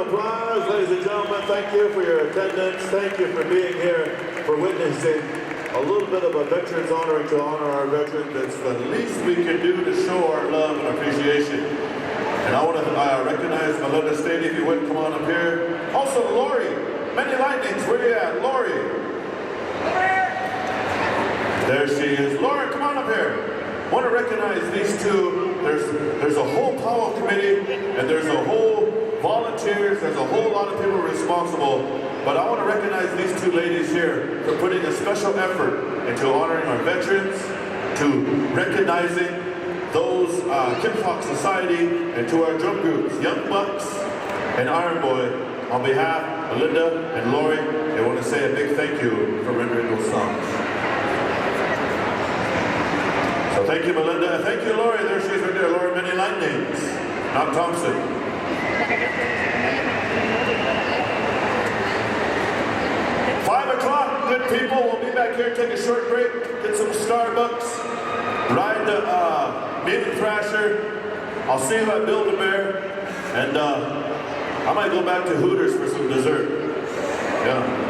applause, ladies and gentlemen. Thank you for your attendance. Thank you for being here, for witnessing a little bit of a veterans honoring to honor our veterans. It's the least we can do to show our love and appreciation. And I want to recognize Melinda Stady, if you would come on up here. Also, Lori, Many Lightnings, where you at? Lori. There she is. Laura, come on up here. I want to recognize these two. There's a whole PowWow committee, and there's a whole volunteers, there's a whole lot of people responsible. But I want to recognize these two ladies here for putting a special effort into honoring our veterans, to recognizing those Kimcock Society, and to our drum groups, Young Bucks and Iron Boy. On behalf of Linda and Lori, they want to say a big thank you for rendering those songs. So thank you, Melinda. Thank you, Lori. There she is right there. Lori Many Lightnings, not Thompson. 5 o'clock, good people. We'll be back here, take a short break, get some Starbucks, ride the Meat and Thrasher. I'll see you at Build-A-Bear, and I might go back to Hooters for some dessert. Yeah.